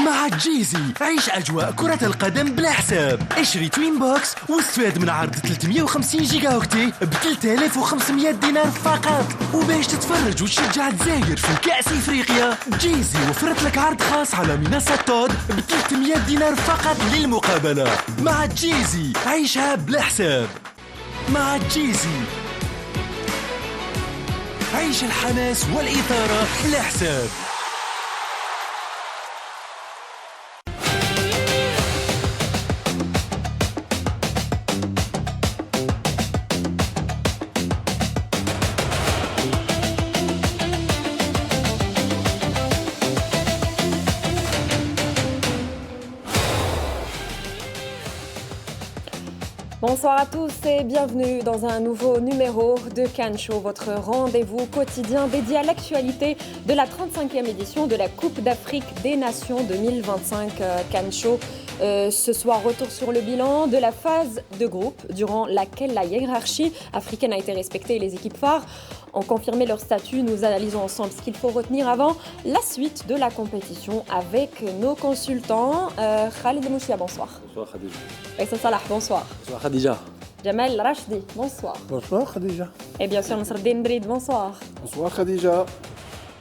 مع جيزي عيش أجواء كرة القدم بلا حساب. اشتري توين بوكس واستفاد من عرض 350 جيجا اوكتي ب 3500 دينار فقط. وباش تتفرج وتشجع الجزائر في كأس إفريقيا، جيزي وفرت لك عرض خاص على منصة تود ب 300 دينار فقط للمقابلة. مع جيزي عيشها بلا حساب. مع جيزي عيش الحماس والإثارة بلا حساب. Bonsoir à tous et bienvenue dans un nouveau numéro de Cannes Show, votre rendez-vous quotidien dédié à l'actualité de la 35e édition de la Coupe d'Afrique des Nations 2025 Cannes Show. Ce soir, retour sur le bilan de la phase de groupe durant laquelle la hiérarchie africaine a été respectée et les équipes phares ont confirmé leur statut. Nous analysons ensemble ce qu'il faut retenir avant la suite de la compétition avec nos consultants. Khalid Mouchia, bonsoir. Bonsoir Khadija. Faisal Salah, bonsoir. Bonsoir Khadija. Jamal Rachdi, bonsoir. Bonsoir Khadija. Et bien sûr, Nasreddine Brid, bonsoir. Bonsoir Khadija.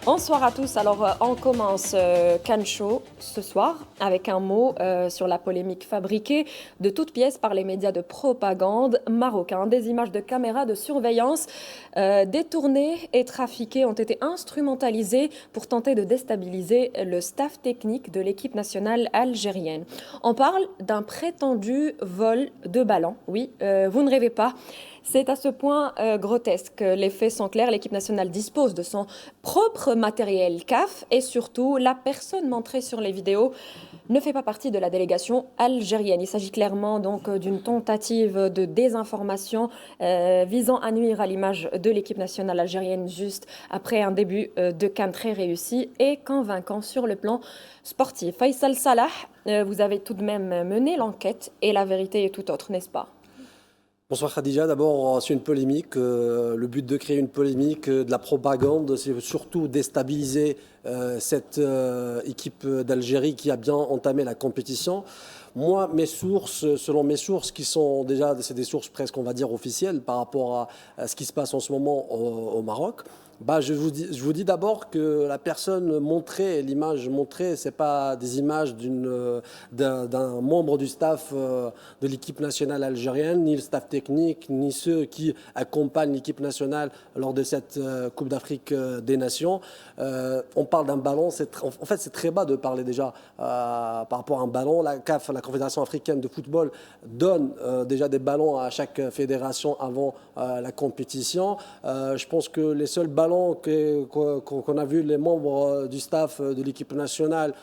Bonsoir à tous. Alors, on commence Cannes Show ce soir avec un mot sur la polémique fabriquée de toutes pièces par les médias de propagande marocains. Des images de caméras de surveillance détournées et trafiquées ont été instrumentalisées pour tenter de déstabiliser le staff technique de l'équipe nationale algérienne. On parle d'un prétendu vol de ballon. Oui, vous ne rêvez pas. C'est à ce point grotesque. Les faits sont clairs. L'équipe nationale dispose de son propre matériel CAF et surtout, la personne montrée sur les vidéos ne fait pas partie de la délégation algérienne. Il s'agit clairement donc d'une tentative de désinformation visant à nuire à l'image de l'équipe nationale algérienne juste après un début de CAN très réussi et convaincant sur le plan sportif. Faisal Salah, vous avez tout de même mené l'enquête et la vérité est tout autre, n'est-ce pas ? Bonsoir Khadija. D'abord, c'est une polémique. Le but de créer une polémique, de la propagande, c'est surtout déstabiliser cette équipe d'Algérie qui a bien entamé la compétition. Moi, selon mes sources, qui sont déjà, c'est des sources presque, on va dire, officielles par rapport à ce qui se passe en ce moment au Maroc, je vous dis d'abord que la personne montrée, l'image montrée, c'est pas des images d'un membre du staff de l'équipe nationale algérienne, ni le staff technique, ni ceux qui accompagnent l'équipe nationale lors de cette Coupe d'Afrique des Nations. On parle d'un ballon. En fait, c'est très bas de parler déjà par rapport à un ballon. La CAF, la Confédération africaine de football, donne déjà des ballons à chaque fédération avant la compétition. Je pense que les seuls ballons qu'on a vu les membres du staff de l'équipe nationale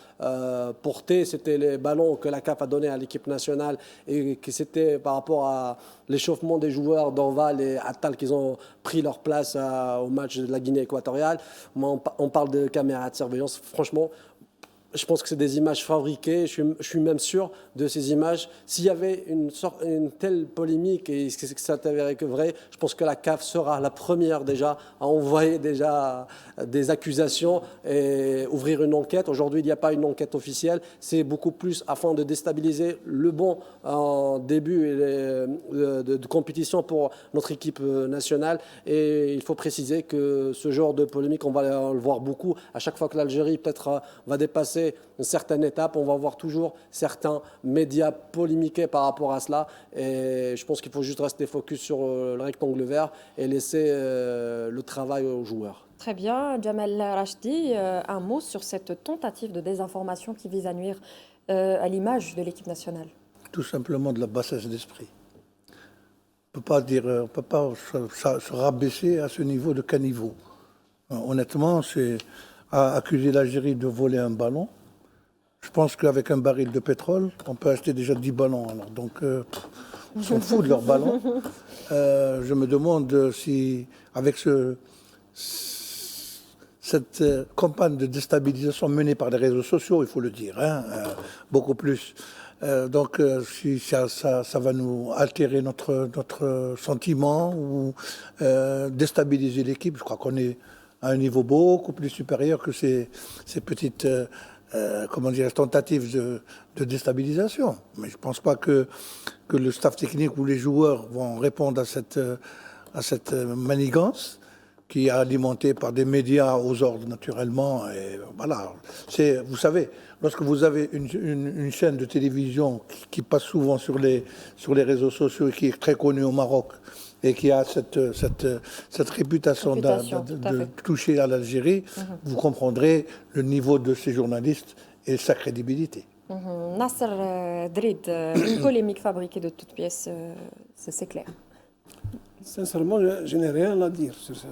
porter, c'était les ballons que la CAF a donnés à l'équipe nationale et que c'était par rapport à l'échauffement des joueurs d'Orval et Attal qu'ils ont pris leur place au match de la Guinée équatoriale. On parle de caméras de surveillance. Franchement, je pense que c'est des images fabriquées. Je suis même sûr de ces images. S'il y avait une telle polémique et que ça s'avérait que vrai, je pense que la CAF sera la première déjà à envoyer déjà des accusations et ouvrir une enquête. Aujourd'hui, il n'y a pas une enquête officielle. C'est beaucoup plus afin de déstabiliser le bon début de compétition pour notre équipe nationale. Et il faut préciser que ce genre de polémique, on va le voir beaucoup. À chaque fois que l'Algérie peut-être va dépasser une certaine étape, on va voir toujours certains médias polémiquer par rapport à cela. Et je pense qu'il faut juste rester focus sur le rectangle vert et laisser le travail aux joueurs. Très bien. Jamal Rachdi, un mot sur cette tentative de désinformation qui vise à nuire à l'image de l'équipe nationale. Tout simplement de la bassesse d'esprit. On ne peut pas se rabaisser à ce niveau de caniveau. Honnêtement, c'est accuser l'Algérie de voler un ballon. Je pense qu'avec un baril de pétrole, on peut acheter déjà 10 ballons. Alors. Donc, ils s'en foutent de leurs ballons. Je me demande si, avec cette campagne de déstabilisation menée par les réseaux sociaux, il faut le dire, beaucoup plus. Si ça va nous altérer notre sentiment ou déstabiliser l'équipe, je crois qu'on est à un niveau beaucoup plus supérieur que ces petites comment dire, tentative de déstabilisation. Mais je ne pense pas que le staff technique ou les joueurs vont répondre à cette manigance qui est alimentée par des médias aux ordres naturellement. Et voilà. Vous savez, lorsque vous avez une chaîne de télévision qui passe souvent sur les réseaux sociaux et qui est très connue au Maroc et qui a cette réputation de toucher à l'Algérie, vous comprendrez le niveau de ces journalistes et sa crédibilité. Nasser Drid, une polémique fabriquée de toutes pièces, c'est clair. Sincèrement, je n'ai rien à dire sur ça.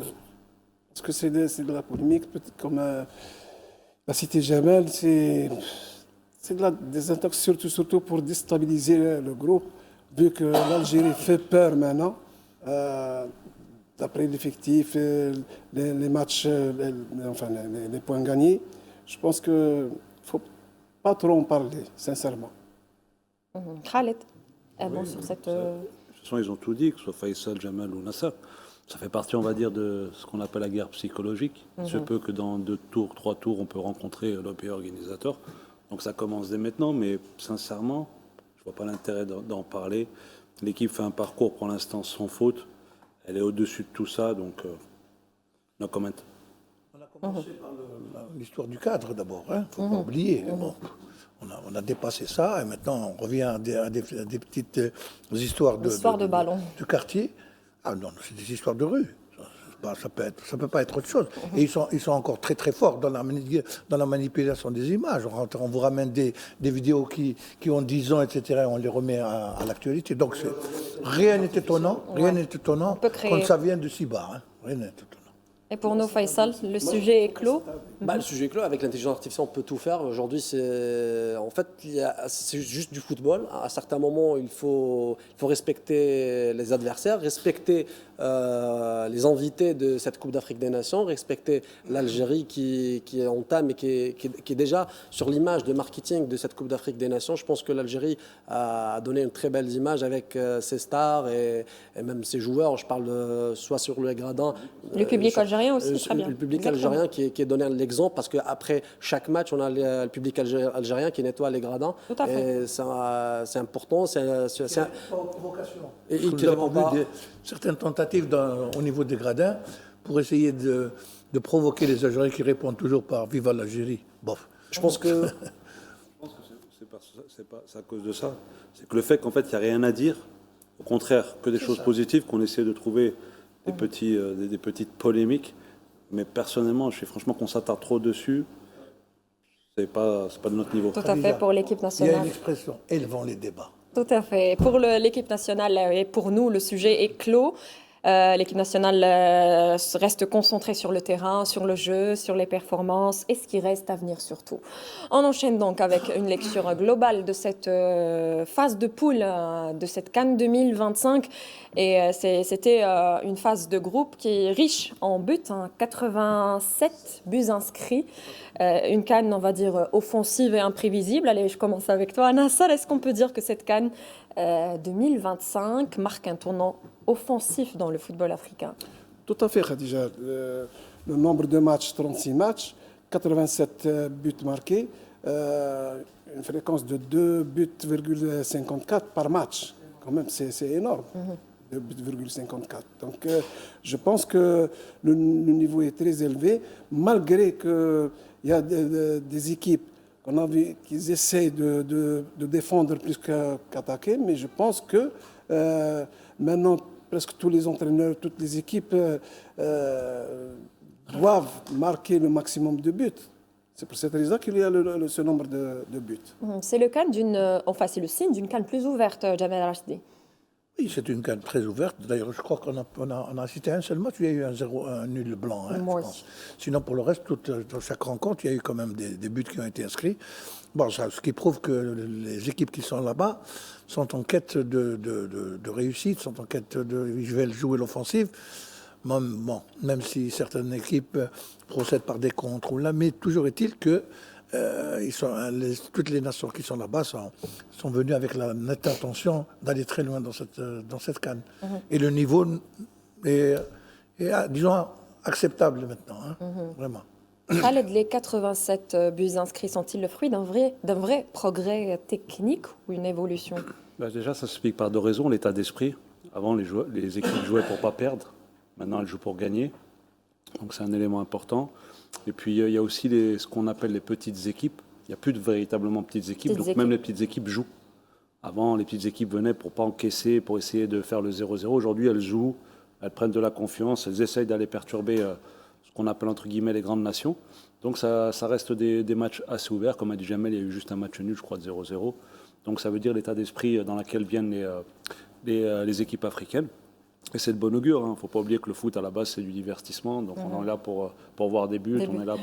Parce que c'est de la polémique, comme l'a cité Jamel, c'est des attaques surtout pour déstabiliser le groupe, vu que l'Algérie fait peur maintenant, d'après l'effectif, les matchs, les points gagnés. Je pense qu'il ne faut pas trop en parler, sincèrement. Khaled, bon, sur cette... De toute façon, ils ont tout dit, que ce soit Faisal, Jamal ou Nasser. Ça fait partie, on va dire, de ce qu'on appelle la guerre psychologique. Il se peut que dans 2 tours, 3 tours, on peut rencontrer le pays organisateur. Donc ça commence dès maintenant, mais sincèrement, je ne vois pas l'intérêt d'en parler. L'équipe fait un parcours pour l'instant sans faute. Elle est au-dessus de tout ça, donc no comment. On a commencé par l'histoire du cadre d'abord, il ne faut pas oublier. Bon, on a dépassé ça et maintenant on revient à des petites histoires de ballon. De quartier. Ah non, c'est des histoires de rue. Ça peut pas être autre chose. Et ils sont encore très très forts dans la manipulation des images. On vous ramène des vidéos qui ont 10 ans, etc. Et on les remet à l'actualité. Donc rien n'est étonnant, quand ça vient de si bas. Hein. Rien n'est étonnant. Et pour nous, Faisal, le sujet est clos. Le sujet est clos. Avec l'intelligence artificielle, on peut tout faire. Aujourd'hui, c'est juste du football. À certains moments, il faut respecter les adversaires, respecter les invités de cette Coupe d'Afrique des Nations, respecter l'Algérie qui entame et qui est déjà sur l'image de marketing de cette Coupe d'Afrique des Nations. Je pense que l'Algérie a donné une très belle image avec ses stars et même ses joueurs. Je parle soit sur le gradin. Le public algérien aussi, très bien. Le public algérien qui est donné l'exemple parce qu'après chaque match, on a le public algérien qui nettoie les gradins. Tout à fait. Et c'est important. C'est pas aux provocations. Et Nous avons vu certaines tentatives au niveau des gradins pour essayer de provoquer les Algériens qui répondent toujours par Viva l'Algérie. Bof. Je pense que c'est à cause de ça. C'est que le fait qu'en fait, il n'y a rien à dire, au contraire, que des choses positives, qu'on essaie de trouver des petites polémiques. Mais personnellement, franchement, qu'on s'attarde trop dessus, c'est pas de notre niveau. Tout à fait, pour l'équipe Il y a nationale. une expression, élevons les débats. Tout à fait. Pour l'équipe nationale et pour nous, le sujet est clos. L'équipe nationale reste concentrée sur le terrain, sur le jeu, sur les performances et ce qui reste à venir surtout. On enchaîne donc avec une lecture globale de cette phase de poule de cette CAN 2025. Et c'était une phase de groupe qui est riche en buts, 87 buts inscrits. Une CAN, on va dire, offensive et imprévisible. Allez, je commence avec toi, Nasser. Est-ce qu'on peut dire que cette CAN 2025 marque un tournant offensif dans le football africain? Tout à fait, Khadija. Le nombre de matchs, 36 matchs, 87 buts marqués, une fréquence de 2,54 buts par match. Quand même, c'est énorme. 2,54. Donc, je pense que le niveau est très élevé, malgré qu'il y a des équipes qu'on a vu qu'ils essayent de défendre plus qu'attaquer, mais je pense que maintenant, presque tous les entraîneurs, toutes les équipes doivent marquer le maximum de buts. C'est pour cette raison qu'il y a ce nombre de buts. C'est le cas c'est le signe d'une CAN plus ouverte, Jamel Rachdi. Oui, c'est une CAN très ouverte. D'ailleurs, je crois qu'on a cité un seul match, il y a eu un nul blanc. Hein, Moi je aussi. pense. Sinon, pour le reste, dans chaque rencontre, il y a eu quand même des buts qui ont été inscrits. Bon, ce qui prouve que les équipes qui sont là-bas sont en quête de réussite, sont en quête ils veulent jouer l'offensive. Même si certaines équipes procèdent par des contres, mais toujours est-il que toutes les nations qui sont là-bas sont venues avec la nette intention d'aller très loin dans cette CAN. Et le niveau est disons, acceptable maintenant, hein, vraiment. Khaled, les 87 buts inscrits sont-ils le fruit d'un vrai progrès technique ou une évolution? Bah, déjà, ça s'explique par deux raisons. L'état d'esprit. Avant, les équipes jouaient pour pas perdre. Maintenant, elles jouent pour gagner. Donc, c'est un élément important. Et puis, il y a aussi ce qu'on appelle les petites équipes. Il n'y a plus de véritablement petites équipes. Même les petites équipes jouent. Avant, les petites équipes venaient pour pas encaisser, pour essayer de faire le 0-0. Aujourd'hui, elles jouent, elles prennent de la confiance, elles essayent d'aller perturber ce qu'on appelle entre guillemets les grandes nations. Donc ça reste des matchs assez ouverts. Comme a dit Jamel, il y a eu juste un match nul, je crois, de 0-0. Donc ça veut dire l'état d'esprit dans lequel viennent les équipes africaines. Et c'est de bon augure. Il ne faut pas oublier que le foot, à la base, c'est du divertissement. Donc on est là pour voir des buts, on est là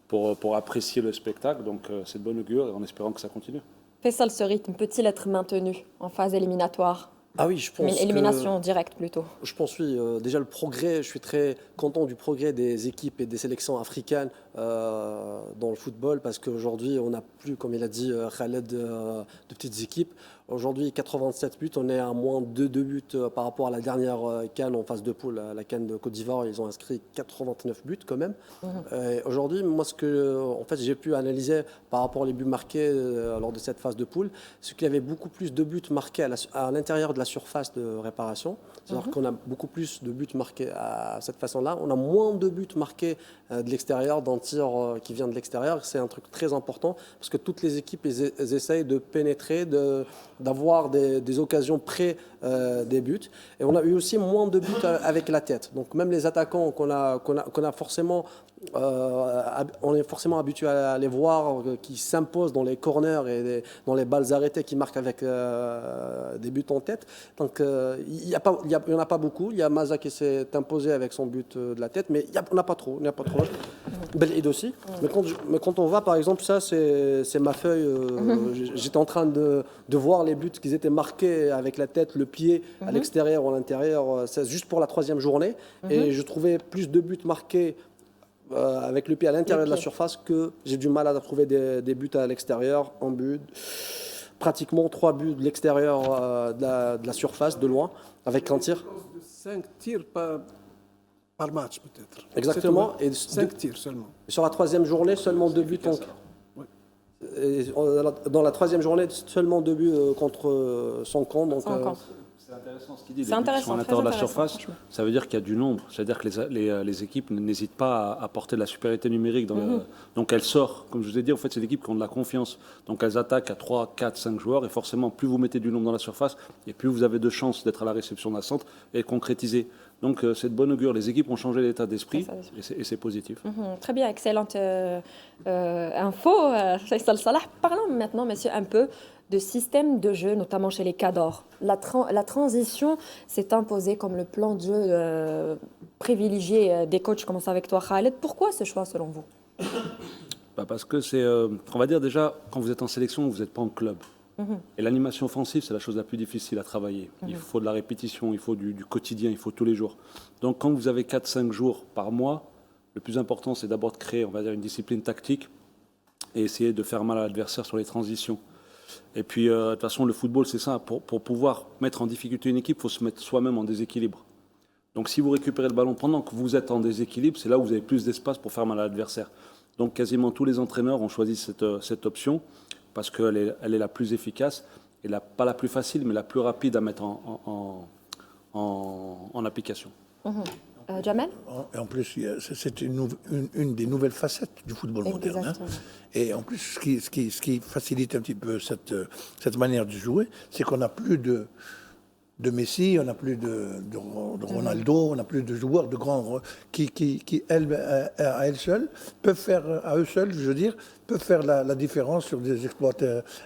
pour apprécier le spectacle. Donc c'est de bon augure, et en espérant que ça continue. Faisal, ce rythme peut-il être maintenu en phase éliminatoire? Ah oui, je pense Élimination directe plutôt. Je pense oui. Déjà le progrès, je suis très content du progrès des équipes et des sélections africaines dans le football parce qu'aujourd'hui on n'a plus, comme il a dit Khaled, de petites équipes. Aujourd'hui 87 buts, on est à moins de 2 buts par rapport à la dernière CAN en phase de poule, la CAN de Côte d'Ivoire, ils ont inscrit 89 buts quand même. Aujourd'hui, moi ce que en fait j'ai pu analyser par rapport aux buts marqués lors de cette phase de poule, c'est qu'il y avait beaucoup plus de buts marqués à l'intérieur de la surface de réparation. C'est-à-dire qu'on a beaucoup plus de buts marqués à cette façon-là. On a moins de buts marqués de l'extérieur, d'un tir qui vient de l'extérieur. C'est un truc très important parce que toutes les équipes elles essayent de pénétrer, d'avoir des occasions près des buts. Et on a eu aussi moins de buts avec la tête. Donc même les attaquants qu'on a forcément... on est forcément habitué à les voir qui s'imposent dans les corners et dans les balles arrêtées qui marquent avec des buts en tête. Donc il n'y en a pas beaucoup. Il y a Maza qui s'est imposé avec son but de la tête, mais on n'a pas trop. Belid aussi. Mais quand on va, par exemple, ça c'est ma feuille. J'étais en train de voir les buts qui étaient marqués avec la tête, le pied à l'extérieur ou à l'intérieur. C'est juste pour la 3e journée. Et je trouvais plus de buts marqués avec le pied à l'intérieur de la surface que j'ai du mal à trouver des buts à l'extérieur, en but. Pratiquement 3 buts de l'extérieur de la surface, de loin, avec un tir. 5 tirs par match peut-être. Exactement. Et 5 tirs seulement. Sur la 3e journée, seulement 2 buts. Dans la 3e journée, seulement 2 buts contre son camp. Donc, c'est intéressant ce qu'il dit. C'est intéressant, à l'intérieur de la surface, ça veut dire qu'il y a du nombre. C'est-à-dire que les équipes n'hésitent pas à apporter de la supériorité numérique. Donc elles sortent. Comme je vous ai dit, en fait, c'est des équipes qui ont de la confiance. Donc elles attaquent à 3, 4, 5 joueurs. Et forcément, plus vous mettez du nombre dans la surface, et plus vous avez de chances d'être à la réception d'un centre et de concrétiser. Donc c'est de bon augure. Les équipes ont changé l'état d'esprit et c'est positif. Très bien, excellente info. Faisal Salah. Parlons maintenant, monsieur, un peu de système de jeu, notamment chez les cadors. La transition s'est imposée comme le plan de jeu privilégié des coachs. Je commence avec toi, Khaled. Pourquoi ce choix, selon vous? Parce que c'est, on va dire déjà, quand vous êtes en sélection, vous n'êtes pas en club. Et l'animation offensive, c'est la chose la plus difficile à travailler. Il faut de la répétition, il faut du quotidien, il faut tous les jours. Donc quand vous avez 4-5 jours par mois, le plus important, c'est d'abord de créer, on va dire, une discipline tactique et essayer de faire mal à l'adversaire sur les transitions. Et puis, de toute façon, le football, c'est ça. Pour pouvoir mettre en difficulté une équipe, il faut se mettre soi-même en déséquilibre. Donc, si vous récupérez le ballon pendant que vous êtes en déséquilibre, c'est là où vous avez plus d'espace pour faire mal à l'adversaire. Donc, quasiment tous les entraîneurs ont choisi cette option parce qu'elle est la plus efficace et pas la plus facile, mais la plus rapide à mettre en application. Jamel? Et en plus, c'est une des nouvelles facettes du football moderne. Et en plus, ce qui facilite un petit peu cette manière de jouer, c'est qu'on n'a plus de Messi, on n'a plus de Ronaldo, on n'a plus de joueurs de grands qui à eux seuls, peuvent faire la différence sur des exploits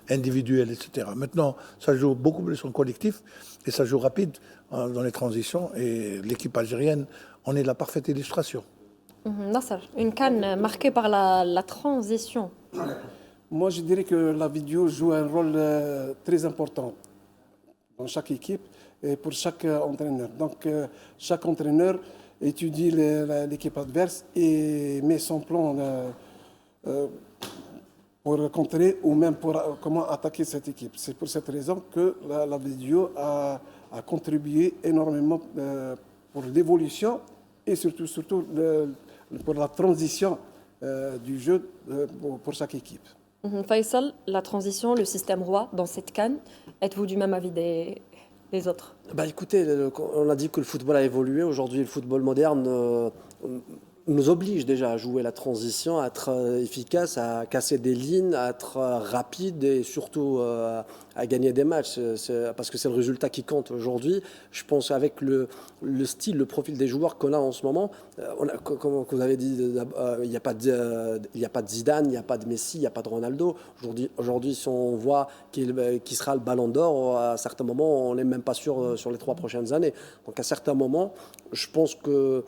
individuels, etc. Maintenant, ça joue beaucoup plus en collectif et ça joue rapide dans les transitions. Et l'équipe algérienne en est la parfaite illustration. Nasser, une CAN marquée par la transition. Moi, je dirais que la vidéo joue un rôle très important dans chaque équipe et pour chaque entraîneur. Donc, chaque entraîneur étudie l'équipe adverse et met son plan pour contrer ou même pour comment attaquer cette équipe. C'est pour cette raison que la vidéo a contribué énormément pour l'évolution et surtout pour la transition du jeu pour chaque équipe. Faisal, la transition, le système roi dans cette CAN, êtes-vous du même avis des autres? Bah écoutez, on a dit que le football a évolué. Aujourd'hui, le football moderne nous oblige déjà à jouer la transition, à être efficace, à casser des lignes, à être rapide et surtout à gagner des matchs. Parce que c'est le résultat qui compte aujourd'hui. Je pense avec le style, le profil des joueurs qu'on a en ce moment, comme vous avez dit, il n'y a pas de Zidane, il n'y a pas de Messi, il n'y a pas de Ronaldo. Aujourd'hui, si on voit qui sera le Ballon d'Or, à certains moments, on n'est même pas sûr sur les 3 prochaines années. Donc à certains moments, je pense qu'on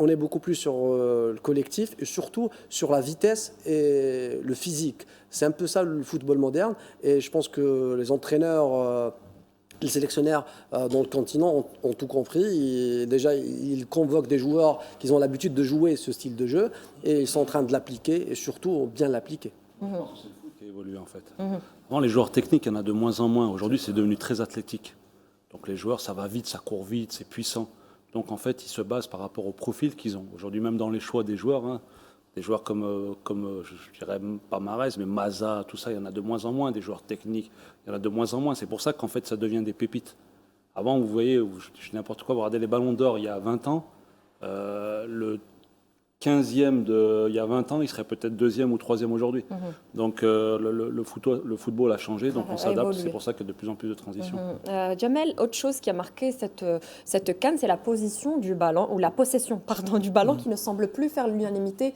est beaucoup plus sur le collectif et surtout sur la vitesse et le physique. C'est un peu ça le football moderne et je pense que les entraîneurs, les sélectionneurs dans le continent ont tout compris. Déjà, ils convoquent des joueurs qui ont l'habitude de jouer ce style de jeu et ils sont en train de l'appliquer et surtout bien l'appliquer. C'est le foot qui évolue en fait. Avant, les joueurs techniques, il y en a de moins en moins. Aujourd'hui, c'est devenu très athlétique. Donc les joueurs, ça va vite, ça court vite, c'est puissant. Donc en fait, ils se basent par rapport au profil qu'ils ont. Aujourd'hui, même dans les choix des joueurs, des joueurs comme je dirais pas Mahrez, mais Maza, tout ça, il y en a de moins en moins, des joueurs techniques, il y en a de moins en moins. C'est pour ça qu'en fait, ça devient des pépites. Avant, vous voyez, je dis n'importe quoi, vous regardez les ballons d'or il y a 20 ans, le 15e il y a 20 ans, il serait peut-être 2e ou 3e aujourd'hui. Donc le football a changé, donc on s'adapte, c'est pour ça qu'il y a de plus en plus de transitions. Jamel, autre chose qui a marqué cette CAN, c'est la position du ballon, ou la possession, pardon, du ballon qui ne semble plus faire l'unanimité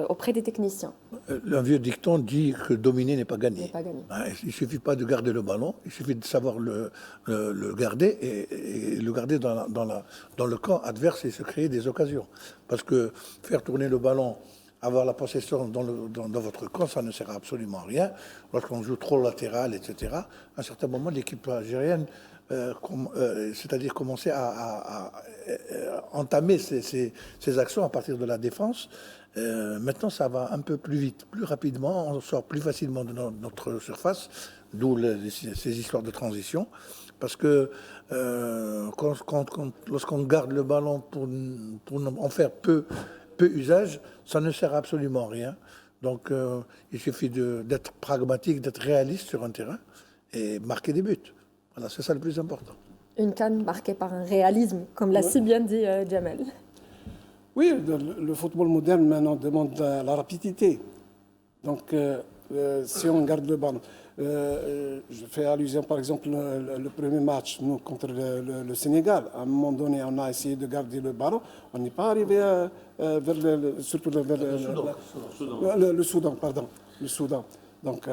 auprès des techniciens. Un vieux dicton dit que dominer n'est pas gagner. N'est pas gagné. Il ne suffit pas de garder le ballon, il suffit de savoir le garder et le garder dans le camp adverse et se créer des occasions. Parce que faire tourner le ballon, avoir la possession dans votre camp, ça ne sert absolument à rien. Lorsqu'on joue trop latéral, etc., à un certain moment, l'équipe algérienne, c'est-à-dire commencer à entamer ses actions à partir de la défense. Maintenant, ça va un peu plus vite, plus rapidement, on sort plus facilement de notre surface, d'où ces histoires de transition. Parce que lorsqu'on garde le ballon pour en faire peu usage, ça ne sert absolument à rien. Donc, il suffit d'être pragmatique, d'être réaliste sur un terrain et marquer des buts. Voilà, c'est ça le plus important. Une CAN marquée par un réalisme, comme l'a si bien dit Jamel. Oui, le football moderne maintenant demande la rapidité. Donc, si on garde le ballon, je fais allusion par exemple le premier match nous, contre le Sénégal. À un moment donné, on a essayé de garder le ballon. On n'est pas arrivé vers le Soudan. Le Soudan. Donc,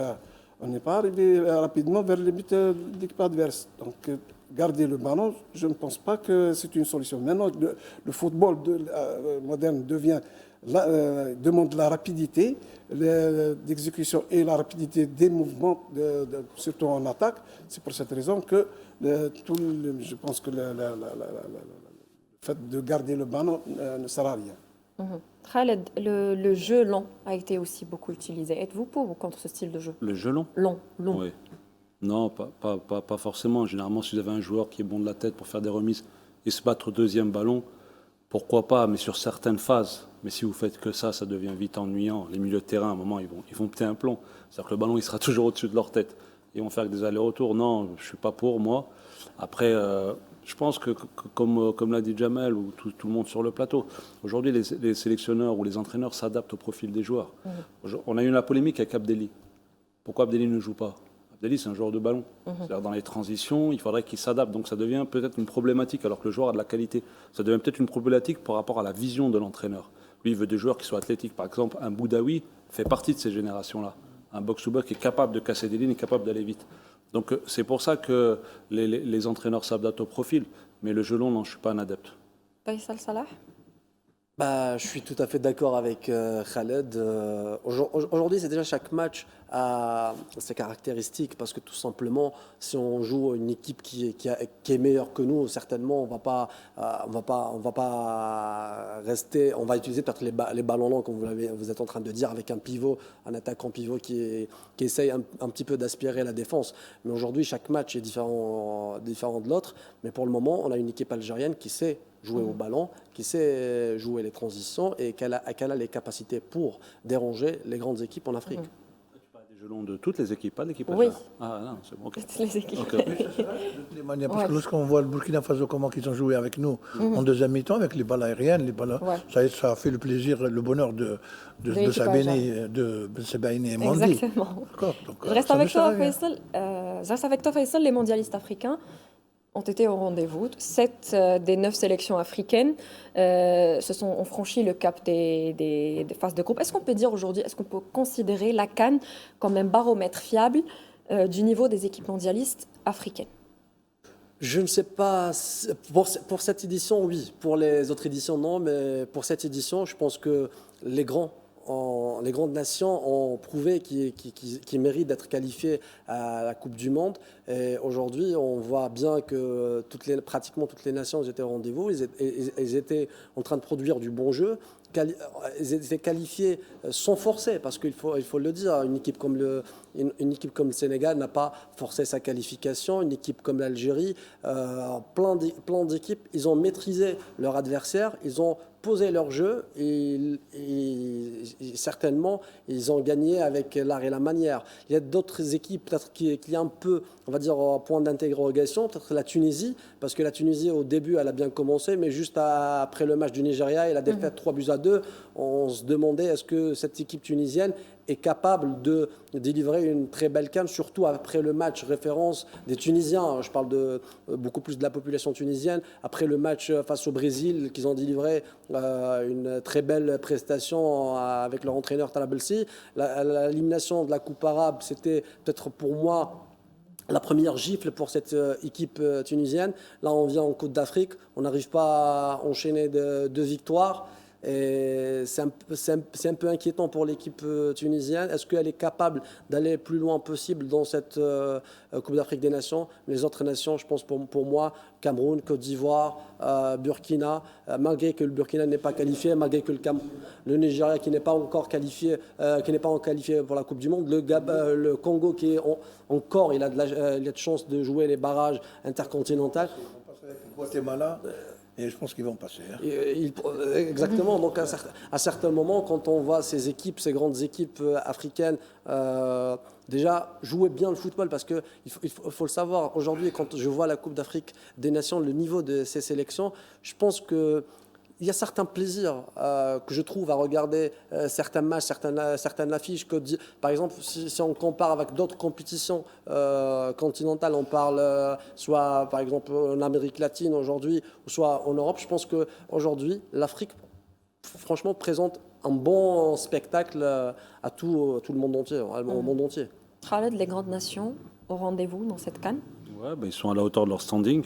on n'est pas arrivé rapidement vers les buts de l'équipe adverse. Donc, garder le ballon, je ne pense pas que c'est une solution. Maintenant, le football moderne demande la rapidité d'exécution et la rapidité des mouvements, surtout en attaque. C'est pour cette raison que je pense que le fait de garder le ballon ne sert à rien. Khaled, le jeu long a été aussi beaucoup utilisé. Êtes-vous pour ou contre ce style de jeu? Le jeu long? Long. Oui. Non, pas forcément. Généralement, si vous avez un joueur qui est bon de la tête pour faire des remises et se battre au deuxième ballon, pourquoi pas, mais sur certaines phases. Mais si vous faites que ça devient vite ennuyant. Les milieux de terrain, à un moment, ils vont péter un plomb. C'est-à-dire que le ballon, il sera toujours au-dessus de leur tête. Ils vont faire des allers-retours. Non, je ne suis pas pour, moi. Après, je pense que, comme l'a dit Jamel ou tout le monde sur le plateau, aujourd'hui, les sélectionneurs ou les entraîneurs s'adaptent au profil des joueurs. On a eu la polémique avec Abdelli. Pourquoi Abdelli ne joue pas? Abdelli, c'est un joueur de ballon. C'est-à-dire dans les transitions, il faudrait qu'il s'adapte. Donc ça devient peut-être une problématique, alors que le joueur a de la qualité. Ça devient peut-être une problématique par rapport à la vision de l'entraîneur. Lui, il veut des joueurs qui soient athlétiques. Par exemple, un Boudaoui fait partie de ces générations-là. Un box-to-box qui est capable de casser des lignes et capable d'aller vite. Donc c'est pour ça que les entraîneurs s'adaptent au profil. Mais le jeu long, non, je ne suis pas un adepte. Faisal Salah? Je suis tout à fait d'accord avec Khaled. Aujourd'hui, c'est déjà chaque match a ses caractéristiques parce que tout simplement, si on joue une équipe qui est meilleure que nous, certainement, on va pas rester. On va utiliser peut-être les ballons longs, comme vous êtes en train de dire, avec un pivot, un attaquant pivot qui essaye un petit peu d'aspirer la défense. Mais aujourd'hui, chaque match est différent de l'autre. Mais pour le moment, on a une équipe algérienne qui sait jouer au ballon, qui sait jouer les transitions et qu'elle a les capacités pour déranger les grandes équipes en Afrique. Des gelons de toutes les équipes, pas de l'équipe Oui. nationale. Ah non, c'est bon. ok. Toutes les équipes. Ok. De toutes les manières, parce que lorsqu'on voit le Burkina Faso, comment ils ont joué avec nous en deuxième mi-temps, avec les balles aériennes, Ouais. ça a fait le plaisir, le bonheur de l'équipage, Sabine et Mandi. Exactement. D'accord, donc, Je reste ça ne avec sert à toi, rien. Faisal. Je reste avec toi, Faisal. Les mondialistes africains ont été au rendez-vous. 7 des 9 sélections africaines ont franchi le cap des phases de groupe. Est-ce qu'on peut dire aujourd'hui, est-ce qu'on peut considérer la CAN comme un baromètre fiable du niveau des équipes mondialistes africaines? Je ne sais pas, pour cette édition, oui. Pour les autres éditions, non. Mais pour cette édition, je pense que les grandes nations ont prouvé qu'ils méritent d'être qualifiés à la Coupe du Monde. Et aujourd'hui, on voit bien que pratiquement toutes les nations étaient au rendez-vous. Ils étaient en train de produire du bon jeu. Ils étaient qualifiés sans forcer, parce qu'il faut le dire, une équipe comme le Sénégal n'a pas forcé sa qualification, une équipe comme l'Algérie, plein d'équipes, ils ont maîtrisé leur adversaire, ils ont posé leur jeu et certainement ils ont gagné avec l'art et la manière. Il y a d'autres équipes peut-être qui est un peu, on va dire, point d'interrogation, peut-être la Tunisie, parce que la Tunisie au début elle a bien commencé, mais juste après le match du Nigeria et la défaite 3-2, on se demandait est-ce que cette équipe tunisienne est capable de délivrer une très belle CAN, surtout après le match référence des Tunisiens. Je parle beaucoup plus de la population tunisienne. Après le match face au Brésil, qu'ils ont délivré une très belle prestation avec leur entraîneur Talabelsi. L'élimination de la Coupe arabe, c'était peut-être pour moi la première gifle pour cette équipe tunisienne. Là, on vient en Côte d'Afrique, on n'arrive pas à enchaîner deux victoires. Et c'est un peu inquiétant pour l'équipe tunisienne. Est-ce qu'elle est capable d'aller le plus loin possible dans cette Coupe d'Afrique des Nations? Les autres nations, je pense pour moi, Cameroun, Côte d'Ivoire, Burkina, malgré que le Burkina n'est pas qualifié, malgré que le Nigeria qui n'est pas encore qualifié, pour la Coupe du Monde, le Congo qui est encore, il a de chance de jouer les barrages intercontinentaux. Guatemala. Et je pense qu'ils vont passer. Hein. Exactement. Donc, à certains moments, quand on voit ces grandes équipes africaines, déjà jouer bien le football, parce qu'il faut le savoir. Aujourd'hui, quand je vois la Coupe d'Afrique des Nations, le niveau de ces sélections, je pense que il y a certains plaisirs que je trouve à regarder certains matchs, certaines affiches. Par exemple, si on compare avec d'autres compétitions continentales, on parle soit par exemple en Amérique latine aujourd'hui, ou soit en Europe, je pense qu'aujourd'hui, l'Afrique, franchement, présente un bon spectacle à tout le monde entier, au monde entier. Khaled, les grandes nations au rendez-vous dans cette CAN? Ouais, ils sont à la hauteur de leur standing.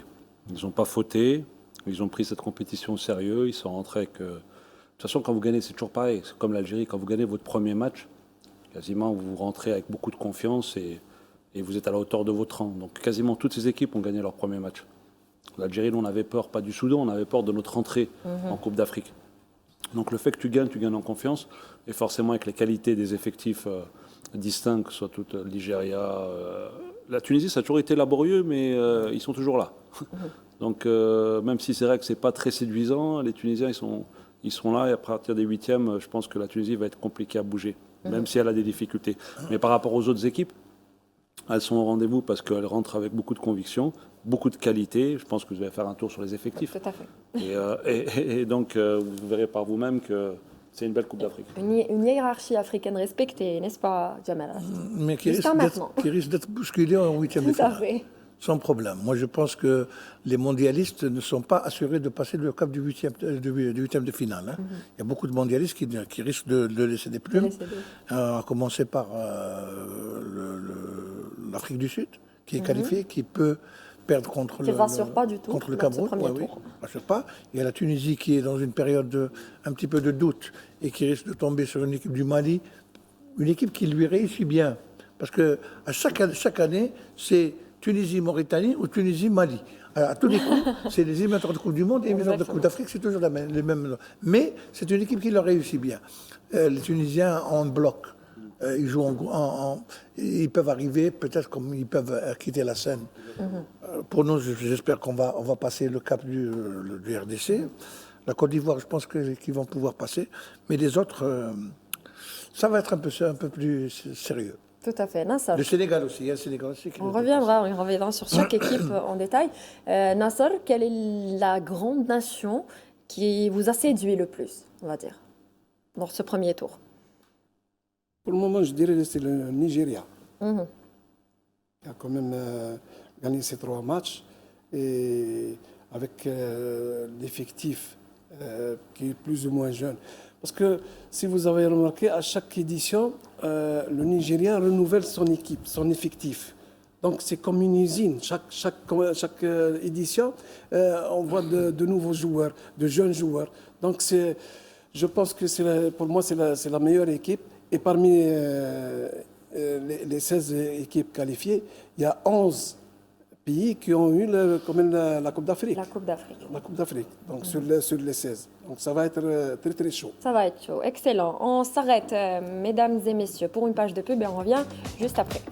Ils n'ont pas fauté. Ils ont pris cette compétition au sérieux, ils sont rentrés avec... De toute façon, quand vous gagnez, c'est toujours pareil. C'est comme l'Algérie, quand vous gagnez votre premier match, quasiment vous rentrez avec beaucoup de confiance et vous êtes à la hauteur de votre rang. Donc quasiment toutes ces équipes ont gagné leur premier match. L'Algérie, nous, on avait peur, pas du Soudan, on avait peur de notre entrée en Coupe d'Afrique. Donc le fait que tu gagnes en confiance, et forcément avec les qualités des effectifs distincts, que ce soit toute le Nigeria... la Tunisie, ça a toujours été laborieux, mais ils sont toujours là. Donc, même si c'est vrai que c'est pas très séduisant, les Tunisiens, ils seront là. Et à partir des huitièmes, je pense que la Tunisie va être compliquée à bouger, même si elle a des difficultés. Mais par rapport aux autres équipes, elles sont au rendez-vous parce qu'elles rentrent avec beaucoup de conviction, beaucoup de qualité. Je pense que vous allez faire un tour sur les effectifs. Tout à fait. Et donc, vous verrez par vous-même que c'est une belle Coupe d'Afrique. Une hiérarchie africaine respectée, n'est-ce pas, Jamal? Mais qui risque d'être bousculée en huitième de Tout à finale. fait. Sans problème. Moi, je pense que les mondialistes ne sont pas assurés de passer le cap du huitième de finale. Hein. Il y a beaucoup de mondialistes qui risquent de laisser des plumes, à commencer par l'Afrique du Sud, qui est qualifiée, qui peut perdre contre le Cameroun. Oui, rassure pas. Il y a la Tunisie qui est dans une période un petit peu de doute et qui risque de tomber sur une équipe du Mali, une équipe qui lui réussit bien. Parce que à chaque année, c'est Tunisie-Mauritanie ou Tunisie-Mali. À tous les coups, c'est les éliminatoires de Coupe du Monde et les éliminatoires de Coupe d'Afrique, c'est toujours les mêmes. Mais c'est une équipe qui leur réussit bien. Les Tunisiens en bloc. Ils jouent ils peuvent arriver, peut-être comme ils peuvent quitter la scène. Pour nous, j'espère qu'on va passer le cap du RDC. La Côte d'Ivoire, je pense qu'ils vont pouvoir passer. Mais les autres, ça va être un peu plus sérieux. Tout à fait. Nasser. Le Sénégal aussi, il y a le Sénégal aussi. On reviendra sur chaque équipe en détail. Nasser, quelle est la grande nation qui vous a séduit le plus, on va dire, dans ce premier tour? Pour le moment, je dirais que c'est le Nigeria. Mhm. Qui a quand même gagné ces 3 matchs. Et avec l'effectif qui est plus ou moins jeune. Parce que si vous avez remarqué, à chaque édition, le Nigeria renouvelle son équipe, son effectif. Donc c'est comme une usine. Chaque édition, on voit de nouveaux joueurs, de jeunes joueurs. Donc je pense que pour moi, c'est la meilleure équipe. Et parmi les 16 équipes qualifiées, il y a 11 pays qui ont eu quand même la Coupe d'Afrique. La Coupe d'Afrique. La Coupe d'Afrique, donc sur les 16. Donc ça va être très très chaud. Ça va être chaud. Excellent. On s'arrête, mesdames et messieurs, pour une page de pub et on revient juste après.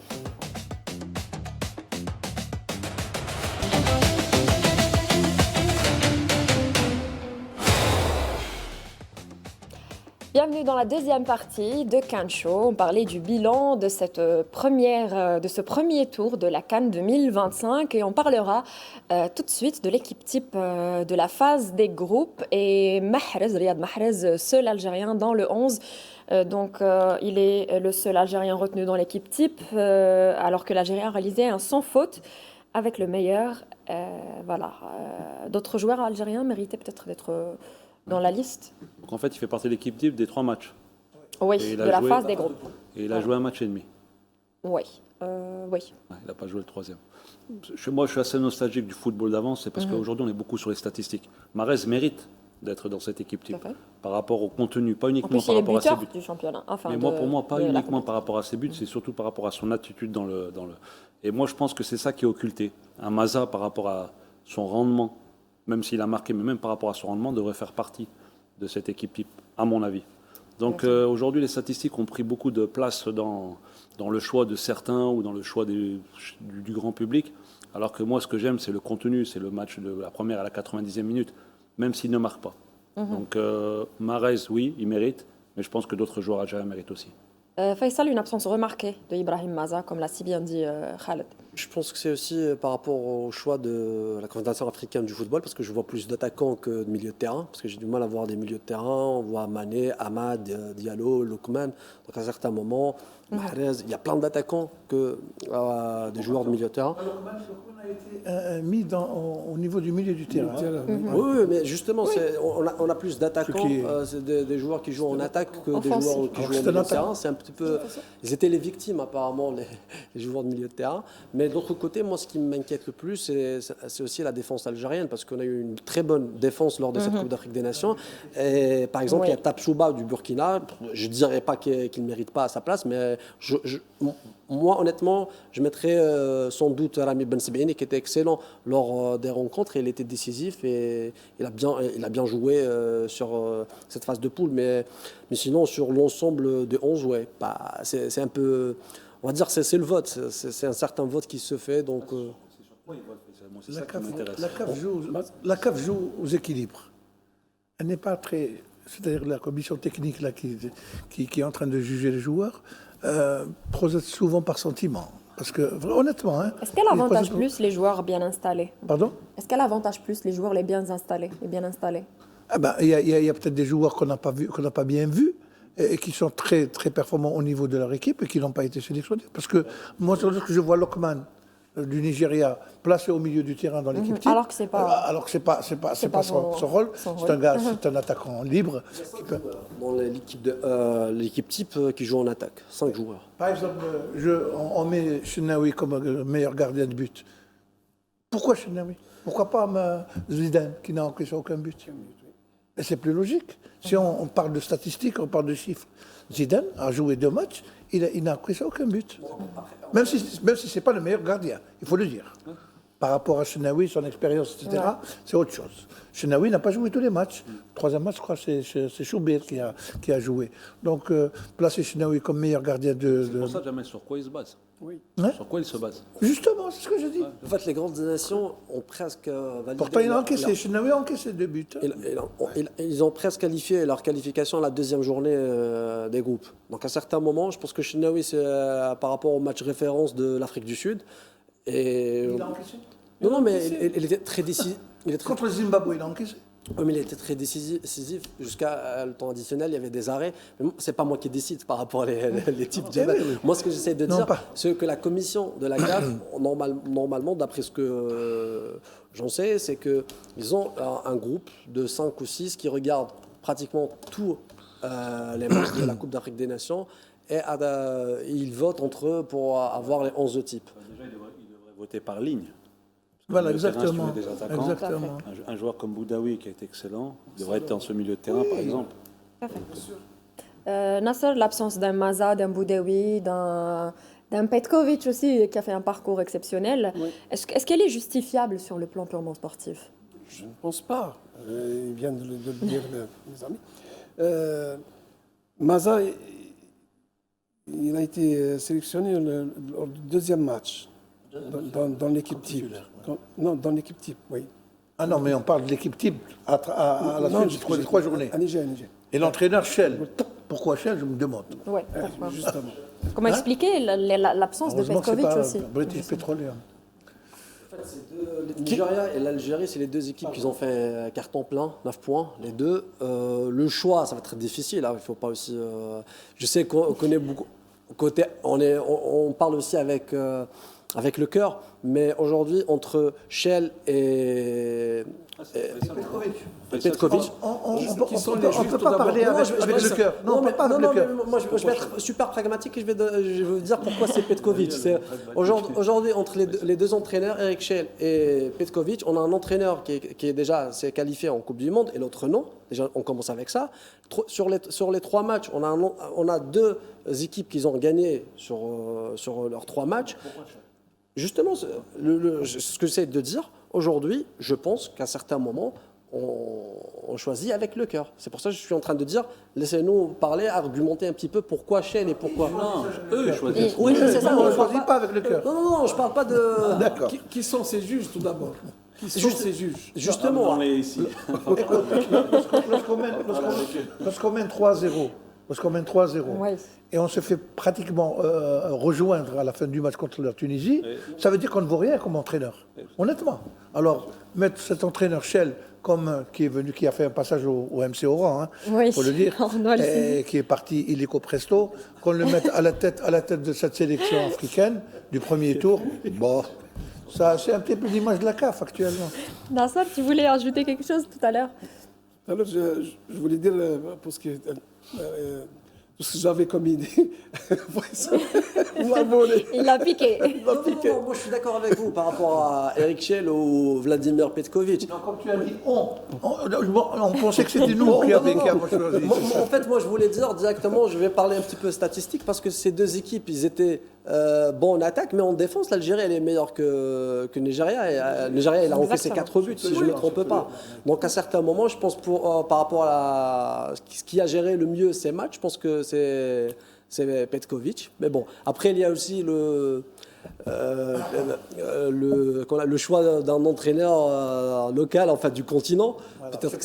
Bienvenue dans la deuxième partie de CAN Show. On parlait du bilan de ce premier tour de la CAN 2025 et on parlera tout de suite de l'équipe type de la phase des groupes et Riyad Mahrez, seul Algérien dans le 11. Il est le seul Algérien retenu dans l'équipe type alors que l'Algérien a réalisé un sans faute avec le meilleur. D'autres joueurs algériens méritaient peut-être d'être dans la liste. Donc en fait, il fait partie de l'équipe type des 3 matchs. Oui, de la phase des groupes. Et il a joué un match et demi. Oui. Ouais, il n'a pas joué le 3e. Moi, je suis assez nostalgique du football d'avant, c'est parce qu'aujourd'hui, on est beaucoup sur les statistiques. Mahrez mérite d'être dans cette équipe type par rapport au contenu, pas uniquement par rapport à ses buts. Du championnat. Mais pour moi, pas uniquement par rapport à ses buts, c'est surtout par rapport à son attitude dans le. Et moi, je pense que c'est ça qui est occulté. Un Maza, par rapport à son rendement, même s'il a marqué, mais même par rapport à son rendement, devrait faire partie de cette équipe type, à mon avis. Donc aujourd'hui, les statistiques ont pris beaucoup de place dans le choix de certains ou dans le choix du grand public, alors que moi, ce que j'aime, c'est le contenu, c'est le match de la première à la 90e minute, même s'il ne marque pas. Donc Mahrez, oui, il mérite, mais je pense que d'autres joueurs algériens méritent aussi. Faisal, une absence remarquée de Ibrahim Maza, comme l'a si bien dit Khaled. Je pense que c'est aussi par rapport au choix de la Confédération africaine du football, parce que je vois plus d'attaquants que de milieux de terrain, parce que j'ai du mal à voir des milieux de terrain. On voit Mané, Ahmad, Diallo, Lookman. Donc à un certain moment, Mahrez, il y a plein d'attaquants que des joueurs de milieu de terrain. Lookman a été mis au niveau du milieu du terrain. Oui, mais justement, on a plus d'attaquants, c'est des joueurs qui jouent en attaque que des joueurs qui jouent en milieu de terrain. C'est un petit peu, ils étaient les victimes apparemment, les joueurs de milieu de terrain. Mais d'autre côté, moi, ce qui m'inquiète le plus, c'est aussi la défense algérienne, parce qu'on a eu une très bonne défense lors de cette Coupe d'Afrique des Nations. Et, par exemple, il y a Tapsouba du Burkina. Je ne dirais pas qu'il ne mérite pas à sa place, mais moi, honnêtement, je mettrais sans doute Rami Ben Sebaini, qui était excellent lors des rencontres. Et il était décisif et il a bien joué sur cette phase de poule. Mais sinon, sur l'ensemble des 11, ouais, c'est un peu... On va dire que c'est le vote, c'est un certain vote qui se fait. Donc, la CAF joue aux équilibres. Elle n'est pas très... C'est-à-dire la commission technique là, qui est en train de juger les joueurs procède souvent par sentiment. Parce que, honnêtement... Est-ce qu'elle avantage plus les joueurs bien installés? Pardon? Est-ce qu'elle avantage plus les joueurs les bien installés? Il y a peut-être des joueurs qu'on n'a pas bien vus, et qui sont très, très performants au niveau de leur équipe et qui n'ont pas été sélectionnés. Parce que moi, lorsque je vois Lookman du Nigeria placé au milieu du terrain dans l'équipe type, alors que c'est pas son rôle. C'est un attaquant libre. Dans l'équipe type qui joue en attaque, 5 joueurs. Par exemple, on met Chenaoui comme meilleur gardien de but. Pourquoi Chenaoui? Pourquoi pas Zidane qui n'a encaissé aucun but? Et c'est plus logique. Si on parle de statistiques, on parle de chiffres. Zidane a joué 2 matchs, il n'a pris aucun but. Même si ce n'est pas le meilleur gardien, il faut le dire. par rapport à Chenaoui, son expérience, etc., c'est autre chose. Chenaoui n'a pas joué tous les matchs. Le troisième match, je crois, c'est Choubir qui a joué. Donc, placer Chenaoui comme meilleur gardien de... C'est pour ça, Jamel, sur quoi il se base? Hein? Sur quoi il se base? Justement, c'est ce que je dis. En fait, les grandes nations ont presque validé. Pourtant, il a encaissé. Chenaoui a encaissé 2 buts. Ils ont presque qualifié leur qualification à la deuxième journée des groupes. Donc à certains moments, je pense que Chenaoui, c'est par rapport au match référence de l'Afrique du Sud. Et... Il a encaissé. Non, mais il était très décisif. Contre le Zimbabwe, il a encaissé. Oui, mais il était très décisif jusqu'à le temps additionnel. Il y avait des arrêts. Mais c'est pas moi qui décide par rapport les types de oui, oui. Moi, ce que j'essaie de Non, dire, pas. c'est que la commission de la CAF, normalement, d'après ce que j'en sais, c'est qu'ils ont un groupe de 5 ou 6 qui regardent pratiquement tous les matchs de la Coupe d'Afrique des Nations et ils votent entre eux pour avoir les 11 types. Déjà, il devrait voter par ligne. Voilà, Milieu de terrain, si tu exactement. mets des attaquants, Exactement. un joueur comme Boudaoui qui a été excellent devrait être dans ce milieu de terrain, par exemple. Nasser, l'absence d'un Maza, d'un Boudaoui, d'un Petkovic aussi, qui a fait un parcours exceptionnel, est-ce qu'elle est justifiable sur le plan purement sportif? Je ne pense pas. Il vient de le dire, mes amis. Maza, il a été sélectionné lors du deuxième match dans l'équipe type. Non, dans l'équipe type, oui. Ah non, mais on parle de l'équipe type à la Non, suite des 3 journées. À Niger. Et l'entraîneur, Shell. Pourquoi Shell, je me demande. Ouais, pourquoi? Justement. Comment expliquer l'absence de Heureusement que c'est Petkovic pas aussi? British Petroleum. Le Nigeria et l'Algérie, c'est les deux équipes qui ont fait carton plein, 9 points, les deux. Le choix, ça va être très difficile. Hein, il faut pas aussi. Je sais qu'on connaît beaucoup. On parle aussi avec le cœur, mais aujourd'hui, entre Shell et Petkovic. On ne peut pas parler avec le cœur. Non, on ne peut pas avec le cœur. Moi, je vais être super pragmatique et je vais vous dire pourquoi c'est Petkovic. Aujourd'hui, entre les deux entraîneurs, Eric Shell et Petkovic, on a un entraîneur qui est déjà s'est qualifié en Coupe du Monde et l'autre non. Déjà, on commence avec ça. Sur les 3 matchs, on a 2 équipes qui ont gagné sur leurs 3 matchs. Justement, ce que j'essaie de dire, aujourd'hui, je pense qu'à certains moments, on choisit avec le cœur. C'est pour ça que je suis en train de dire, laissez-nous parler, argumenter un petit peu pourquoi Shell et pourquoi... Non, eux, ils choisissent. Oui, c'est ça. On ne je parle choisit pas avec le cœur. Non, je parle pas de... D'accord. Qui sont ces juges, tout d'abord? Qui sont ces juges? Justement, On est ici. Lorsqu'on mène 3-0, Ouais. et on se fait pratiquement rejoindre à la fin du match contre la Tunisie, ça veut dire qu'on ne vaut rien comme entraîneur. Honnêtement. Alors, mettre cet entraîneur Shell qui a fait un passage au MC Oran, hein, Oui, faut le dire, on doit le saluer. et qui est parti illico presto, qu'on le mette à la tête de cette sélection africaine du premier tour, bon, ça c'est un petit peu l'image de la CAF actuellement. Nasser, tu voulais ajouter quelque chose tout à l'heure? Alors, je voulais dire, pour ce que j'avais comme idée, il m'a volé. Il l'a piqué. non, moi je suis d'accord avec vous par rapport à Eric Shell ou Vladimir Petkovic. Donc, comme tu as dit, on pensait que c'était nous qui avions choisi. En fait, moi, je voulais dire directement, je vais parler un petit peu statistique parce que ces deux équipes, ils étaient bons en attaque, mais en défense, l'Algérie, elle est meilleure que le Nigeria. Et, le Nigeria, il a encaissé 4 buts, si je ne me trompe pas. Donc, à certains moments, je pense, par rapport à ce qui a géré le mieux ces matchs, je pense que c'est Petkovic. Mais bon, après, il y a aussi le choix d'un entraîneur local, en fait, du continent. Voilà, peut-être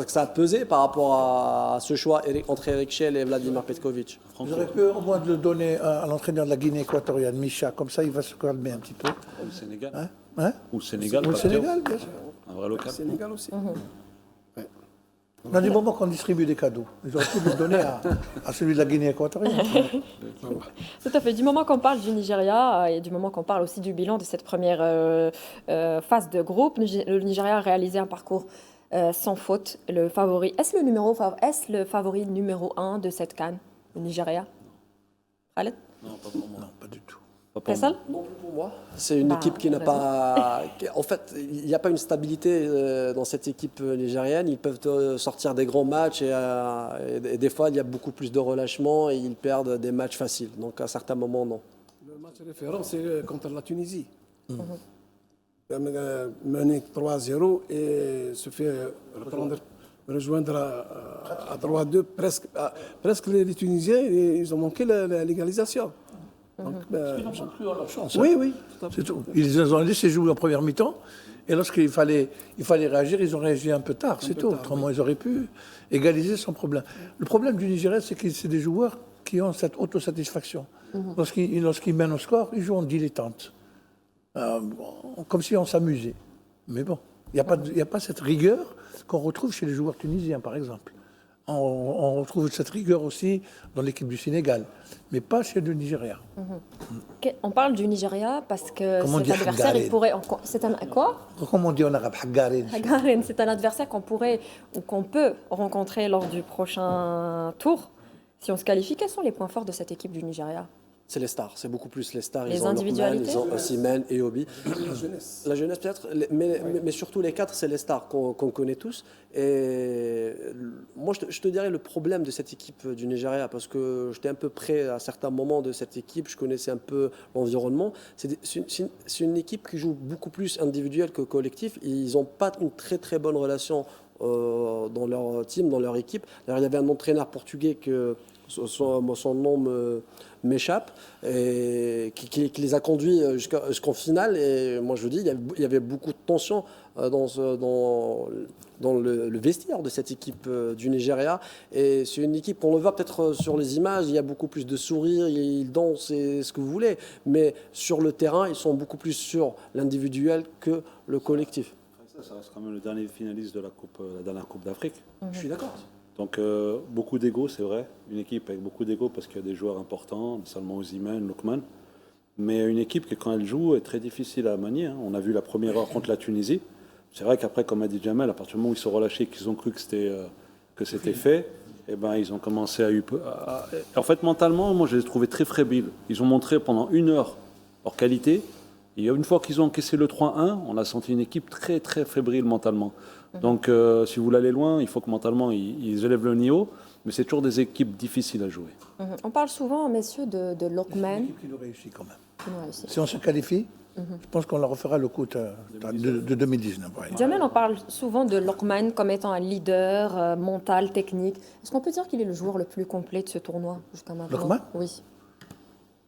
que ça a pesé par rapport à ce choix entre Eric Shell et Vladimir Petkovic. J'aurais pu au moins de le donner à l'entraîneur de la Guinée équatoriale, Micha, comme ça il va se calmer un petit peu. Ou le Sénégal. Hein Ou le Sénégal. Ou le Sénégal, bien sûr. Un vrai local. Sénégal aussi. On a du moment qu'on distribue des cadeaux. Ils auraient pu le donner à celui de la Guinée équatoriale. Tout à fait. Du moment qu'on parle du Nigeria et du moment qu'on parle aussi du bilan de cette première phase de groupe, le Nigeria a réalisé un parcours sans faute. Le favori, est-ce le favori numéro 1 de cette CAN, le Nigeria? Khaled? Non, pas pour moi. Non, pas du tout. Faisal? Non plus pour moi. C'est une équipe qui n'a pas... En fait, il n'y a pas une stabilité dans cette équipe nigérienne. Ils peuvent sortir des grands matchs et des fois, il y a beaucoup plus de relâchement et ils perdent des matchs faciles. Donc, à certains moments, non. Le match référent, c'est contre la Tunisie. mener 3-0 et se fait rejoindre à 3-2. Presque les Tunisiens, ils ont manqué l'égalisation. Donc, Ils n'ont plus leur chance. oui, oui, tout à fait. C'est tout. Ils ont laissé jouer en première mi-temps. Et lorsqu'il fallait réagir, ils ont réagi un peu tard, c'est tout. Autrement, ils auraient pu égaliser sans problème. Le problème du Nigeria, c'est que c'est des joueurs qui ont cette autosatisfaction. Lorsqu'ils mènent au score, ils jouent en dilettante. Comme si on s'amusait. Mais bon, il n'y a pas cette rigueur qu'on retrouve chez les joueurs tunisiens, par exemple. On retrouve cette rigueur aussi dans l'équipe du Sénégal, mais pas chez le Nigeria. On parle du Nigeria parce que Comment cet dire adversaire, Haggarin? il pourrait... C'est un... Quoi? Comment on dit en arabe Haggarin? Haggarin, c'est un adversaire qu'on pourrait ou qu'on peut rencontrer lors du prochain tour. Si on se qualifie, quels sont les points forts de cette équipe du Nigeria? C'est les stars, c'est beaucoup plus les stars. Les ils ont individualités. Lokman, ils ont Osimhen et Obi. La jeunesse. La jeunesse peut-être, mais surtout les quatre, c'est les stars qu'on connaît tous. Et moi, je te dirais le problème de cette équipe du Nigeria, parce que j'étais un peu près à certains moments de cette équipe, je connaissais un peu l'environnement. C'est une équipe qui joue beaucoup plus individuel que collectif. Ils n'ont pas une très très bonne relation dans leur team, dans leur équipe. D'ailleurs, il y avait un entraîneur portugais que son nom m'échappe, et qui les a conduits jusqu'en finale. Et moi, je dis, il y avait beaucoup de tension dans le vestiaire de cette équipe du Nigeria. Et c'est une équipe, on le voit peut-être sur les images, il y a beaucoup plus de sourires, ils dansent et ce que vous voulez. Mais sur le terrain, ils sont beaucoup plus sur l'individuel que le collectif. Ça reste quand même le dernier finaliste de la dernière Coupe d'Afrique. Je suis d'accord. Donc beaucoup d'ego, c'est vrai. Une équipe avec beaucoup d'ego parce qu'il y a des joueurs importants, seulement Osimhen, Lokman. Mais une équipe qui, quand elle joue, est très difficile à manier. On a vu la première heure contre la Tunisie. C'est vrai qu'après, comme a dit Jamel, à partir du moment où ils sont relâchés, qu'ils ont cru que c'était fait, eh ben, ils ont commencé à... En fait, mentalement, moi, je les ai trouvés très fébriles. Ils ont montré pendant 1 heure leur qualité. Et une fois qu'ils ont encaissé le 3-1, on a senti une équipe très, très fébrile mentalement. Donc, si vous voulez aller loin, il faut que mentalement, ils élèvent le niveau. Mais c'est toujours des équipes difficiles à jouer. On parle souvent, messieurs, de C'est Lokman. une équipe qui nous réussit quand même. Ouais, aussi. Si on se qualifie, je pense qu'on leur refera le coup de 2019. Ouais. Jamel, on parle souvent de Lokman comme étant un leader mental, technique. Est-ce qu'on peut dire qu'il est le joueur le plus complet de ce tournoi jusqu'à maintenant? Lokman? Oui.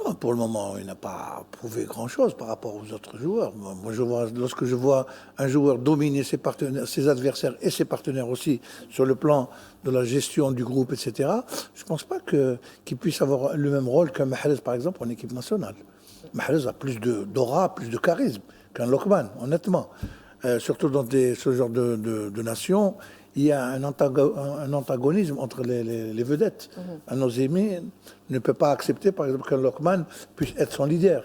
Non, pour le moment, il n'a pas prouvé grand-chose par rapport aux autres joueurs. Moi, lorsque je vois un joueur dominer ses partenaires, ses adversaires et ses partenaires aussi sur le plan de la gestion du groupe, etc., je ne pense pas qu'il puisse avoir le même rôle qu'un Mahrez, par exemple, en équipe nationale. Mahrez a plus d'aura, plus de charisme qu'un Lokman, honnêtement. Surtout dans ce genre de nations, il y a un antagonisme entre les vedettes. Un Osimhen ne peut pas accepter, par exemple, qu'un Lokman puisse être son leader.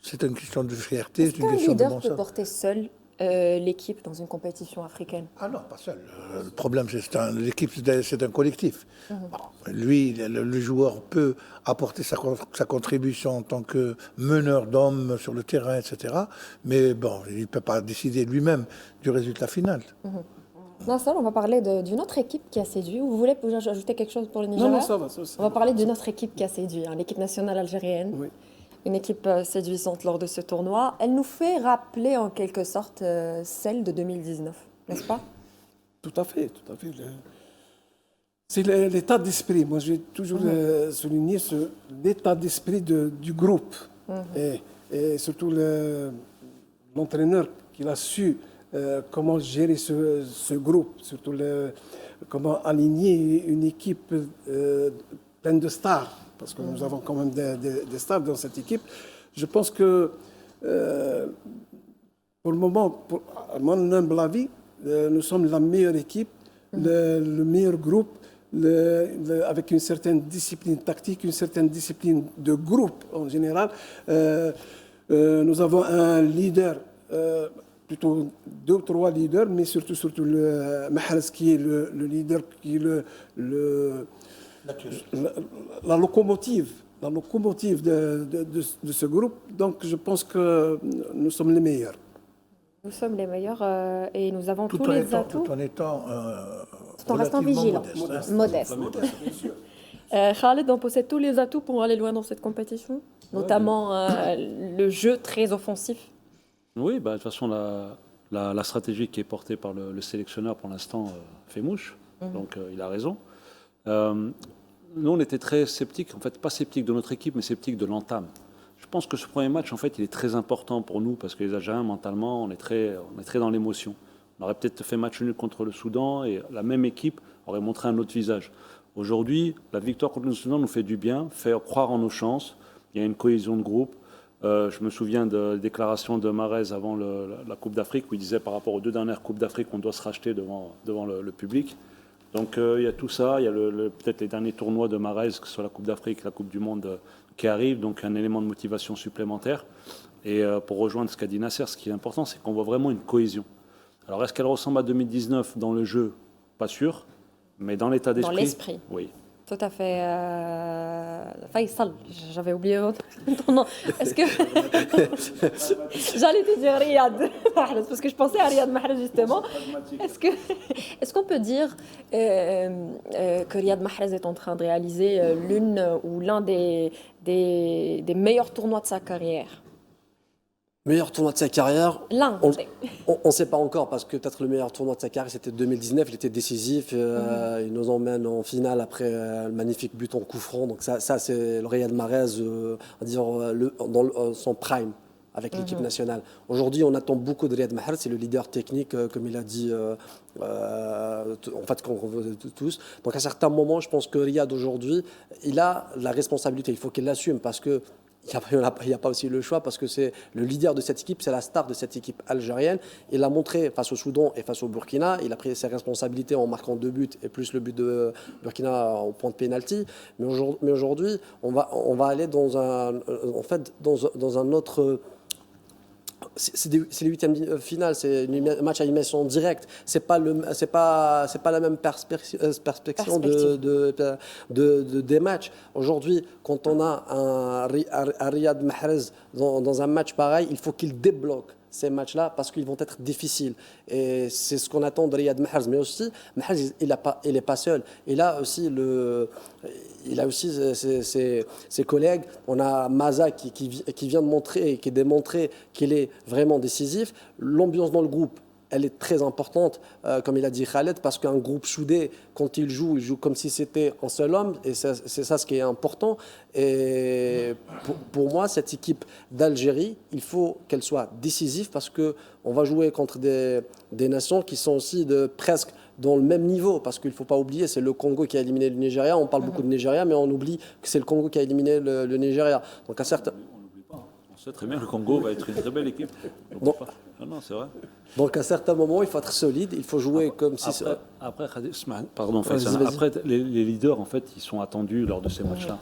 C'est une question de fierté, Est-ce c'est une qu'un question de leader bon peut sens. porter seul l'équipe dans une compétition africaine? Ah non, pas seul. Le problème, l'équipe, c'est un collectif. Bon, lui, le joueur peut apporter sa contribution en tant que meneur d'hommes sur le terrain, etc. Mais bon, il ne peut pas décider lui-même du résultat final. Nassal, on va parler d'une autre équipe qui a séduit. Vous voulez ajouter quelque chose pour le Nigeria? Non, ça va. On va parler d'une autre équipe qui a séduit, l'équipe nationale algérienne. Oui. Une équipe séduisante lors de ce tournoi. Elle nous fait rappeler en quelque sorte celle de 2019, n'est-ce pas? Tout à fait. C'est l'état d'esprit. Moi, j'ai toujours souligné l'état d'esprit du groupe. Et surtout l'entraîneur qui a su comment gérer ce groupe, surtout comment aligner une équipe pleine de stars, parce que nous avons quand même des stars dans cette équipe. Je pense que pour le moment, à mon humble avis, nous sommes la meilleure équipe, le meilleur groupe, avec une certaine discipline tactique, une certaine discipline de groupe en général. Nous avons un leader, plutôt 2 ou 3 leaders, mais surtout le Mahrez qui est le leader, qui est la locomotive de ce groupe. Donc je pense que nous sommes les meilleurs. Nous sommes les meilleurs et nous avons tous en les étant, atouts. Tout en étant Tout en restant relativement vigilant. modeste. Modeste. Khaled, on possède tous les atouts pour aller loin dans cette compétition, notamment le jeu très offensif. Oui, bah, de toute façon, la stratégie qui est portée par le sélectionneur pour l'instant fait mouche. Donc il a raison. Euh, Nous, on était très sceptiques, en fait, pas sceptiques de notre équipe, mais sceptiques de l'entame. Je pense que ce premier match, en fait, il est très important pour nous parce que les Algériens, mentalement, on est très dans l'émotion. On aurait peut-être fait match nul contre le Soudan et la même équipe aurait montré un autre visage. Aujourd'hui, la victoire contre le Soudan nous fait du bien, fait croire en nos chances. Il y a une cohésion de groupe. Je me souviens de la déclaration de Mahrez avant la Coupe d'Afrique où il disait par rapport aux 2 dernières Coupes d'Afrique qu'on doit se racheter devant le public. Donc il y a tout ça, il y a peut-être les derniers tournois de Mahrez, que ce soit la Coupe d'Afrique, la Coupe du Monde qui arrive, donc un élément de motivation supplémentaire. Et pour rejoindre ce qu'a dit Nasser, ce qui est important, c'est qu'on voit vraiment une cohésion. Alors est-ce qu'elle ressemble à 2019 dans le jeu? Pas sûr, mais dans l'état d'esprit. Dans l'esprit. Oui. Tout à fait. Faisal, j'avais oublié ton nom. Est-ce que. J'allais te dire Riyad Mahrez, parce que je pensais à Riyad Mahrez justement. Est-ce qu'on peut dire que Riyad Mahrez est en train de réaliser l'un des meilleurs tournois de sa carrière? Meilleur tournoi de sa carrière, L'un. on ne sait pas encore parce que peut-être le meilleur tournoi de sa carrière c'était 2019, il était décisif, il nous emmène en finale après le magnifique but en coup franc, donc ça c'est le Riyad Mahrez dans son prime avec l'équipe nationale. Aujourd'hui on attend beaucoup de Riyad Mahrez, c'est le leader technique comme il a dit en fait qu'on veut tous. Donc à certains moments je pense que Riyad aujourd'hui il a la responsabilité, il faut qu'il l'assume parce que il n'y a pas aussi le choix parce que c'est le leader de cette équipe, c'est la star de cette équipe algérienne. Il l'a montré face au Soudan et face au Burkina. Il a pris ses responsabilités en marquant 2 buts et plus le but de Burkina au point de pénalty. Mais aujourd'hui, on va aller dans un autre. C'est les huitièmes finales, c'est un match à élimination directe. C'est pas la même perspective des matchs. Aujourd'hui, quand on a un Riyad Mahrez dans un match pareil, il faut qu'il débloque ces matchs-là parce qu'ils vont être difficiles. Et c'est ce qu'on attend de Riyad Mahrez. Mais aussi, Mahrez, il n'est pas seul. Il a aussi ses collègues. On a Maza qui vient de montrer et qui démontrer qu'il est vraiment décisif. L'ambiance dans le groupe, elle est très importante, comme il a dit Khaled, parce qu'un groupe soudé, quand il joue comme si c'était un seul homme, et c'est ça ce qui est important. Et pour moi, cette équipe d'Algérie, il faut qu'elle soit décisive, parce qu'on va jouer contre des nations qui sont aussi presque dans le même niveau, parce qu'il ne faut pas oublier, c'est le Congo qui a éliminé le Nigeria. On parle beaucoup de Nigeria, mais on oublie que c'est le Congo qui a éliminé le Nigeria. Donc à certains... On sait très bien que le Congo va être une très belle équipe. Non, c'est vrai. Donc à certains moments, il faut être solide, il faut jouer comme si... Après, les leaders, en fait, ils sont attendus lors de ces matchs-là.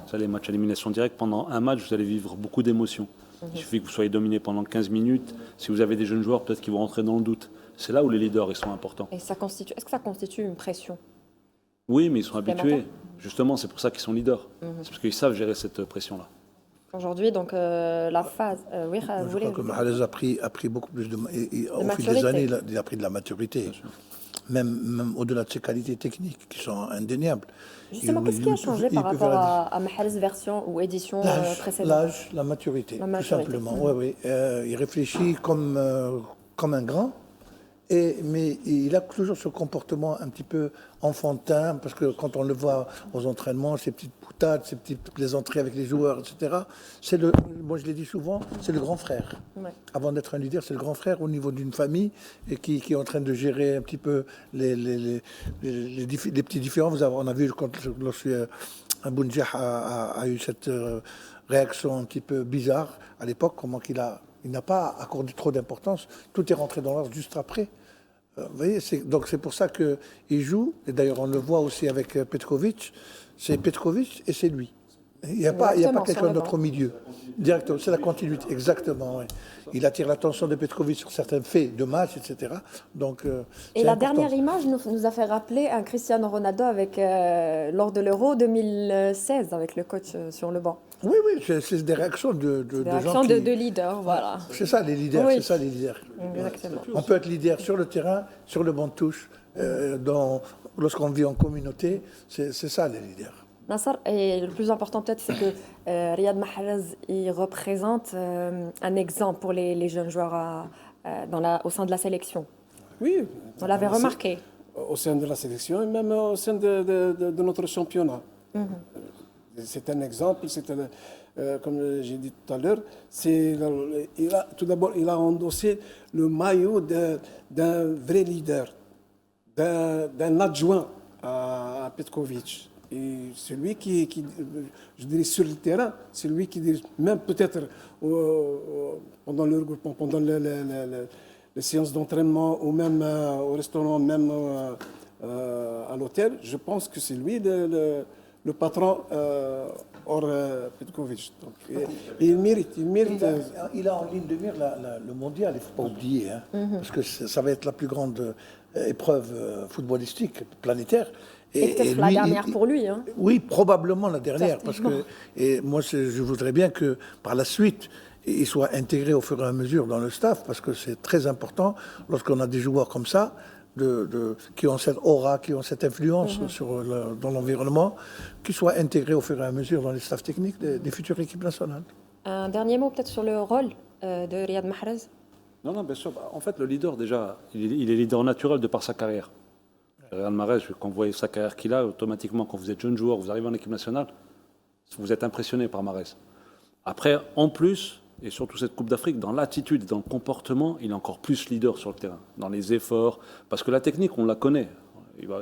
Ça, les matchs à élimination directe, pendant un match, vous allez vivre beaucoup d'émotions. Il suffit que vous soyez dominé pendant 15 minutes. Si vous avez des jeunes joueurs, peut-être qu'ils vont rentrer dans le doute. C'est là où les leaders ils sont importants. Et est-ce que ça constitue une pression? Oui, mais ils sont habitués. Justement, c'est pour ça qu'ils sont leaders. C'est parce qu'ils savent gérer cette pression-là. Aujourd'hui, donc la phase. Oui, Je crois que Mahrez a pris beaucoup plus au fil des années, il a pris de la maturité. Même au-delà de ses qualités techniques qui sont indéniables. Justement, qu'est-ce qui a changé par rapport à Mahrez version ou édition précédente? L'âge, la maturité, tout simplement. Oui. Il réfléchit comme un grand. Mais il a toujours ce comportement un petit peu enfantin, parce que quand on le voit aux entraînements, ces petites boutades, ces petites plaisanteries avec les joueurs, etc., moi je l'ai dit souvent, c'est le grand frère. Ouais. Avant d'être un leader, c'est le grand frère au niveau d'une famille et qui est en train de gérer un petit peu les petits différends. On a vu lorsque Bounjah a eu cette réaction un petit peu bizarre à l'époque, comment il n'a pas accordé trop d'importance. Tout est rentré dans l'ordre juste après. Vous voyez, donc c'est pour ça qu'il joue. Et d'ailleurs, on le voit aussi avec Petkovic. C'est Petkovic et c'est lui. Il n'y a pas quelqu'un d'autre au milieu. Directement, c'est la continuité. Exactement. Ouais. Il attire l'attention de Petkovic sur certains faits de match, etc. Donc, et la dernière image nous a fait rappeler un Cristiano Ronaldo lors de l'Euro 2016 avec le coach sur le banc. Oui, c'est des réactions de gens de leaders, voilà. C'est ça les leaders, oui. C'est ça les leaders. Exactement. On peut être leader sur le terrain, sur le banc de touche, lorsqu'on vit en communauté, c'est ça les leaders. Nasser, et le plus important peut-être, c'est que Riyad Mahrez, il représente un exemple pour les jeunes joueurs au sein de la sélection. Oui, On l'avait remarqué. au sein de la sélection et même au sein de notre championnat. C'est un exemple, comme j'ai dit tout à l'heure, tout d'abord, il a endossé le maillot d'un vrai leader, d'un adjoint à Petkovic. Et celui qui, je dirais, sur le terrain, c'est lui qui dirige, même peut-être pendant le regroupement, pendant les séances d'entraînement ou même au restaurant, même à l'hôtel, je pense que c'est lui le patron hors Petkovic. Donc, et il mérite. Il a en ligne de mire le mondial, il ne faut pas oublier, hein, parce que ça va être la plus grande épreuve footballistique planétaire. Et peut-être la dernière pour lui. Hein. Oui, probablement la dernière. Parce que, et moi, je voudrais bien que par la suite, il soit intégré au fur et à mesure dans le staff, parce que c'est très important lorsqu'on a des joueurs comme ça, qui ont cette aura, qui ont cette influence dans l'environnement, qu'ils soient intégrés au fur et à mesure dans les staffs techniques des futures équipes nationales. Un dernier mot peut-être sur le rôle de Riyad Mahrez. Non, bien sûr. En fait, le leader, déjà, il est leader naturel de par sa carrière. Riyad Mahrez, quand vous voyez sa carrière qu'il a, automatiquement, quand vous êtes jeune joueur, vous arrivez en équipe nationale, vous êtes impressionné par Mahrez. Après, en plus, et surtout cette Coupe d'Afrique, dans l'attitude et dans le comportement, il est encore plus leader sur le terrain, dans les efforts, parce que la technique, on la connaît.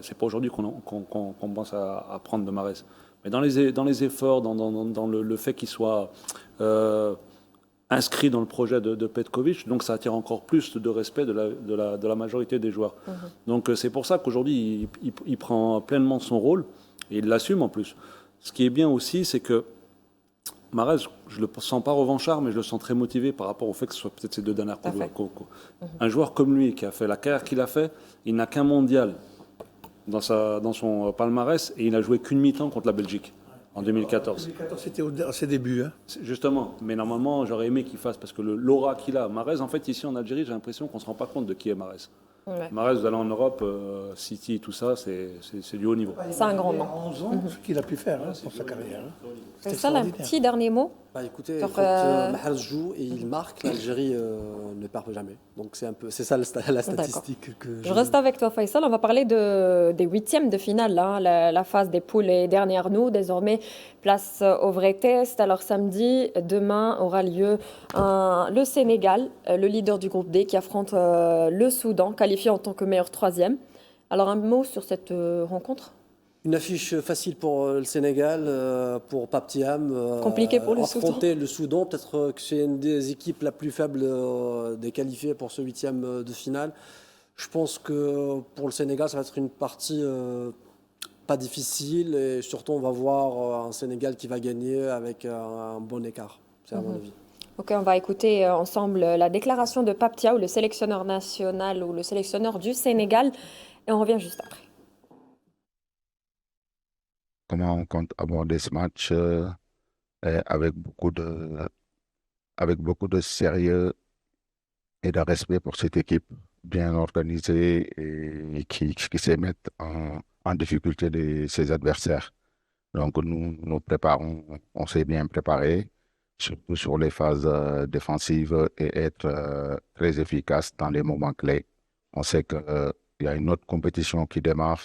C'est pas aujourd'hui qu'on pense à prendre de Mahrez. Mais dans les efforts, dans le fait qu'il soit inscrit dans le projet de Petkovic, donc ça attire encore plus de respect de la majorité des joueurs. Donc c'est pour ça qu'aujourd'hui, il prend pleinement son rôle, et il l'assume en plus. Ce qui est bien aussi, c'est que Mahrez, je ne le sens pas revanchard, mais je le sens très motivé par rapport au fait que ce soit peut-être ses 2 dernières coupes. Un joueur comme lui, qui a fait la carrière qu'il a fait, il n'a qu'un mondial dans son palmarès, et il n'a joué qu'une mi-temps contre la Belgique en 2014. 2014, c'était à ses débuts. Hein. Justement, mais normalement, j'aurais aimé qu'il fasse, parce que l'aura qu'il a, Mahrez, en fait, ici en Algérie, j'ai l'impression qu'on ne se rend pas compte de qui est Mahrez. Ouais. Mahrez, vous allez en Europe, City et tout ça, c'est du haut niveau. C'est un grand nom. 11 ans, ce qu'il a pu faire pour sa carrière. Hein. C'est ça, un petit dernier mot. Écoutez, Donc, quand Mahrez joue et il marque, l'Algérie ne perd jamais. Donc c'est ça la statistique que je reste avec toi, Faisal. On va parler des huitièmes de finale, hein, la phase des poules est derrière nous. Désormais, place au vrai test. Alors samedi, demain aura lieu le Sénégal, le leader du groupe D, qui affronte le Soudan, qualifié en tant que meilleur 3e. Alors un mot sur cette rencontre. Une affiche facile pour le Sénégal, pour Pape Thiam. Compliqué pour le Soudan. Affronter le Soudan, peut-être que c'est une des équipes la plus faible des qualifiées pour ce 8e de finale. Je pense que pour le Sénégal, ça va être une partie pas difficile, et surtout on va voir un Sénégal qui va gagner avec un bon écart, c'est à mon avis. Ok, on va écouter ensemble la déclaration de Pape Thiaw, le sélectionneur national ou le sélectionneur du Sénégal, et on revient juste après. Comment on compte aborder ce match avec beaucoup de sérieux et de respect pour cette équipe bien organisée et qui sait mettre en difficulté ses adversaires. Donc nous préparons, on s'est bien préparé, surtout sur les phases défensives, et être très efficace dans les moments clés. On sait qu'il y a une autre compétition qui démarre,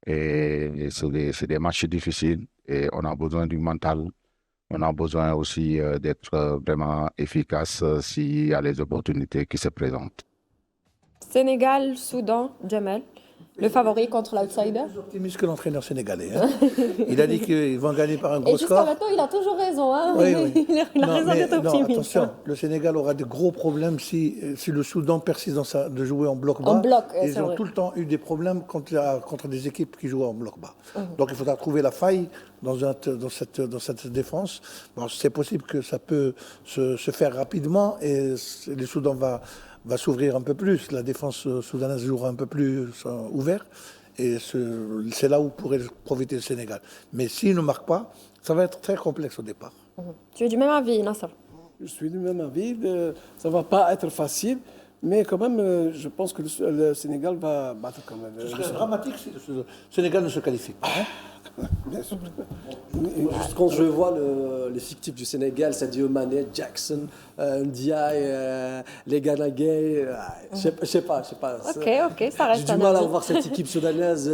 et c'est des matchs difficiles, et on a besoin du mental. On a besoin aussi d'être vraiment efficace s'il y a les opportunités qui se présentent. Sénégal, Soudan, Jamel, le favori contre l'outsider. Plus optimiste que l'entraîneur sénégalais. Hein. Il a dit qu'ils vont gagner par un gros score. Et jusqu'à score. maintenant, il a toujours raison. Hein. Oui. Il a raison d'être optimiste. Non, attention, le Sénégal aura de gros problèmes si le Soudan persiste de jouer en bloc bas. En bloc, ils ont tout le temps eu des problèmes contre des équipes qui jouent en bloc bas. Donc il faudra trouver la faille dans cette défense. Bon, c'est possible que ça peut se faire rapidement, et le Soudan va s'ouvrir un peu plus. La défense soudanaise jouera un peu plus ouvert. Et c'est là où pourrait profiter le Sénégal. Mais s'il ne marque pas, ça va être très complexe au départ. Tu es du même avis, Nasser? Je suis du même avis. Ça ne va pas être facile. Mais quand même, je pense que le Sénégal va battre quand même. Ce serait dramatique si le Sénégal ne se qualifie pas. Bien sûr. Juste quand je vois l'effectif du Sénégal, Sadio Mané, Jackson, Ndiaye, les Gana Gueye, je sais pas. Ok, ça reste J'ai un du mal à avis. voir cette équipe soudanaise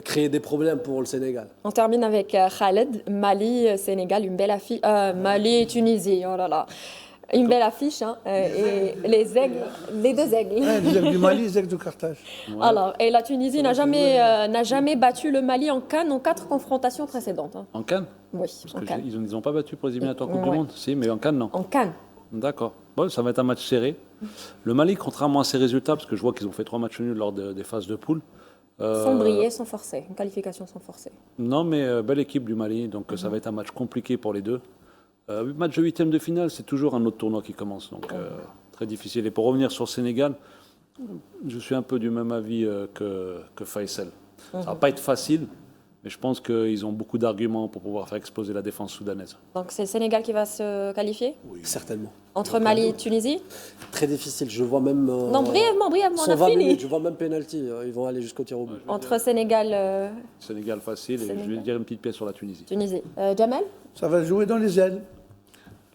créer des problèmes pour le Sénégal. On termine avec Khaled, Mali, Sénégal, une belle affiche. Mali, Tunisie, oh là là. Une belle affiche, hein, et les aigles, les deux aigles. Les aigles du Mali, les aigles de Carthage. Alors, et la Tunisie n'a jamais battu le Mali en CAN en 4 confrontations précédentes. Hein. En Cannes? Oui, en Parce CAN. qu'ils n'ont pas battu pour les éliminatoires Coupe du Ouais. Monde. Si, mais en Cannes, non. En CAN. D'accord. Bon, ça va être un match serré. Le Mali, contrairement à ses résultats, parce que je vois qu'ils ont fait 3 matchs nuls lors des phases de poule. Sans briller, sans forcer. Une qualification sans forcer. Non, mais belle équipe du Mali, donc ça va être un match compliqué pour les deux. Match de huitième de finale, c'est toujours un autre tournoi qui commence, donc très difficile. Et pour revenir sur le Sénégal, je suis un peu du même avis que Faisal. Ça va pas être facile, mais je pense qu'ils ont beaucoup d'arguments pour pouvoir faire exploser la défense soudanaise. Donc c'est le Sénégal qui va se qualifier Certainement. entre Mali et Tunisie. Très difficile. Je vois même. Non, brièvement, on 120 a fini. minutes, je vois même penalty. Ils vont aller jusqu'au tir au but. Entre Sénégal, Sénégal facile, et je vais dire une petite pièce sur la Tunisie. Tunisie. Jamal Ça va jouer dans les ailes.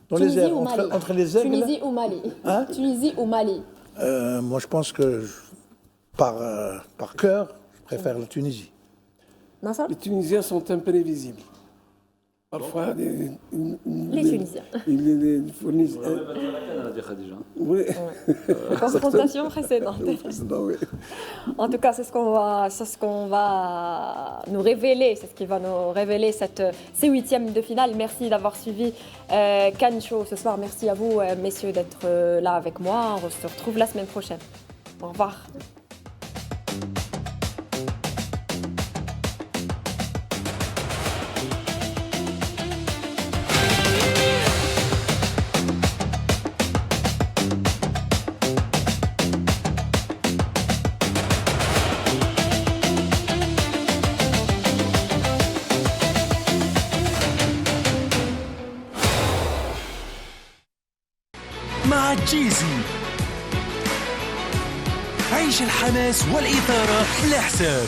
Dans Tunisie les ailes, ou Mali entre les aigles. Tunisie ou Mali Hein Tunisie ou Mali Moi, je pense que par cœur, je préfère la Tunisie. Nasser Les Tunisiens sont imprévisibles. Parfois, Les Tunisiens. ils fournissent. Oui, Confrontation précédente. oui. En tout cas, c'est ce qu'on va nous révéler, c'est ce qui va nous révéler ces huitièmes de finale. Merci d'avoir suivi Can Show ce soir. Merci à vous, messieurs, d'être là avec moi. On se retrouve la semaine prochaine. Au revoir. مع جيزي عيش الحماس والإثارة بلا حساب.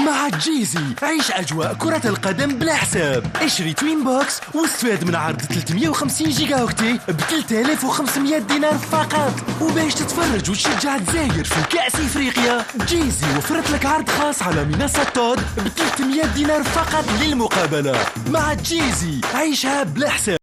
مع جيزي عيش أجواء كرة القدم بلا حساب. اشتري توين بوكس واستفاد من عرض 350 جيجا اوكتي ب 3500 دينار فقط. وباش تتفرج وتشجع الجزائر في كأس إفريقيا، جيزي وفرت لك عرض خاص على منصة تود ب 300 دينار فقط للمقابلة. مع جيزي عيشها بلا حساب.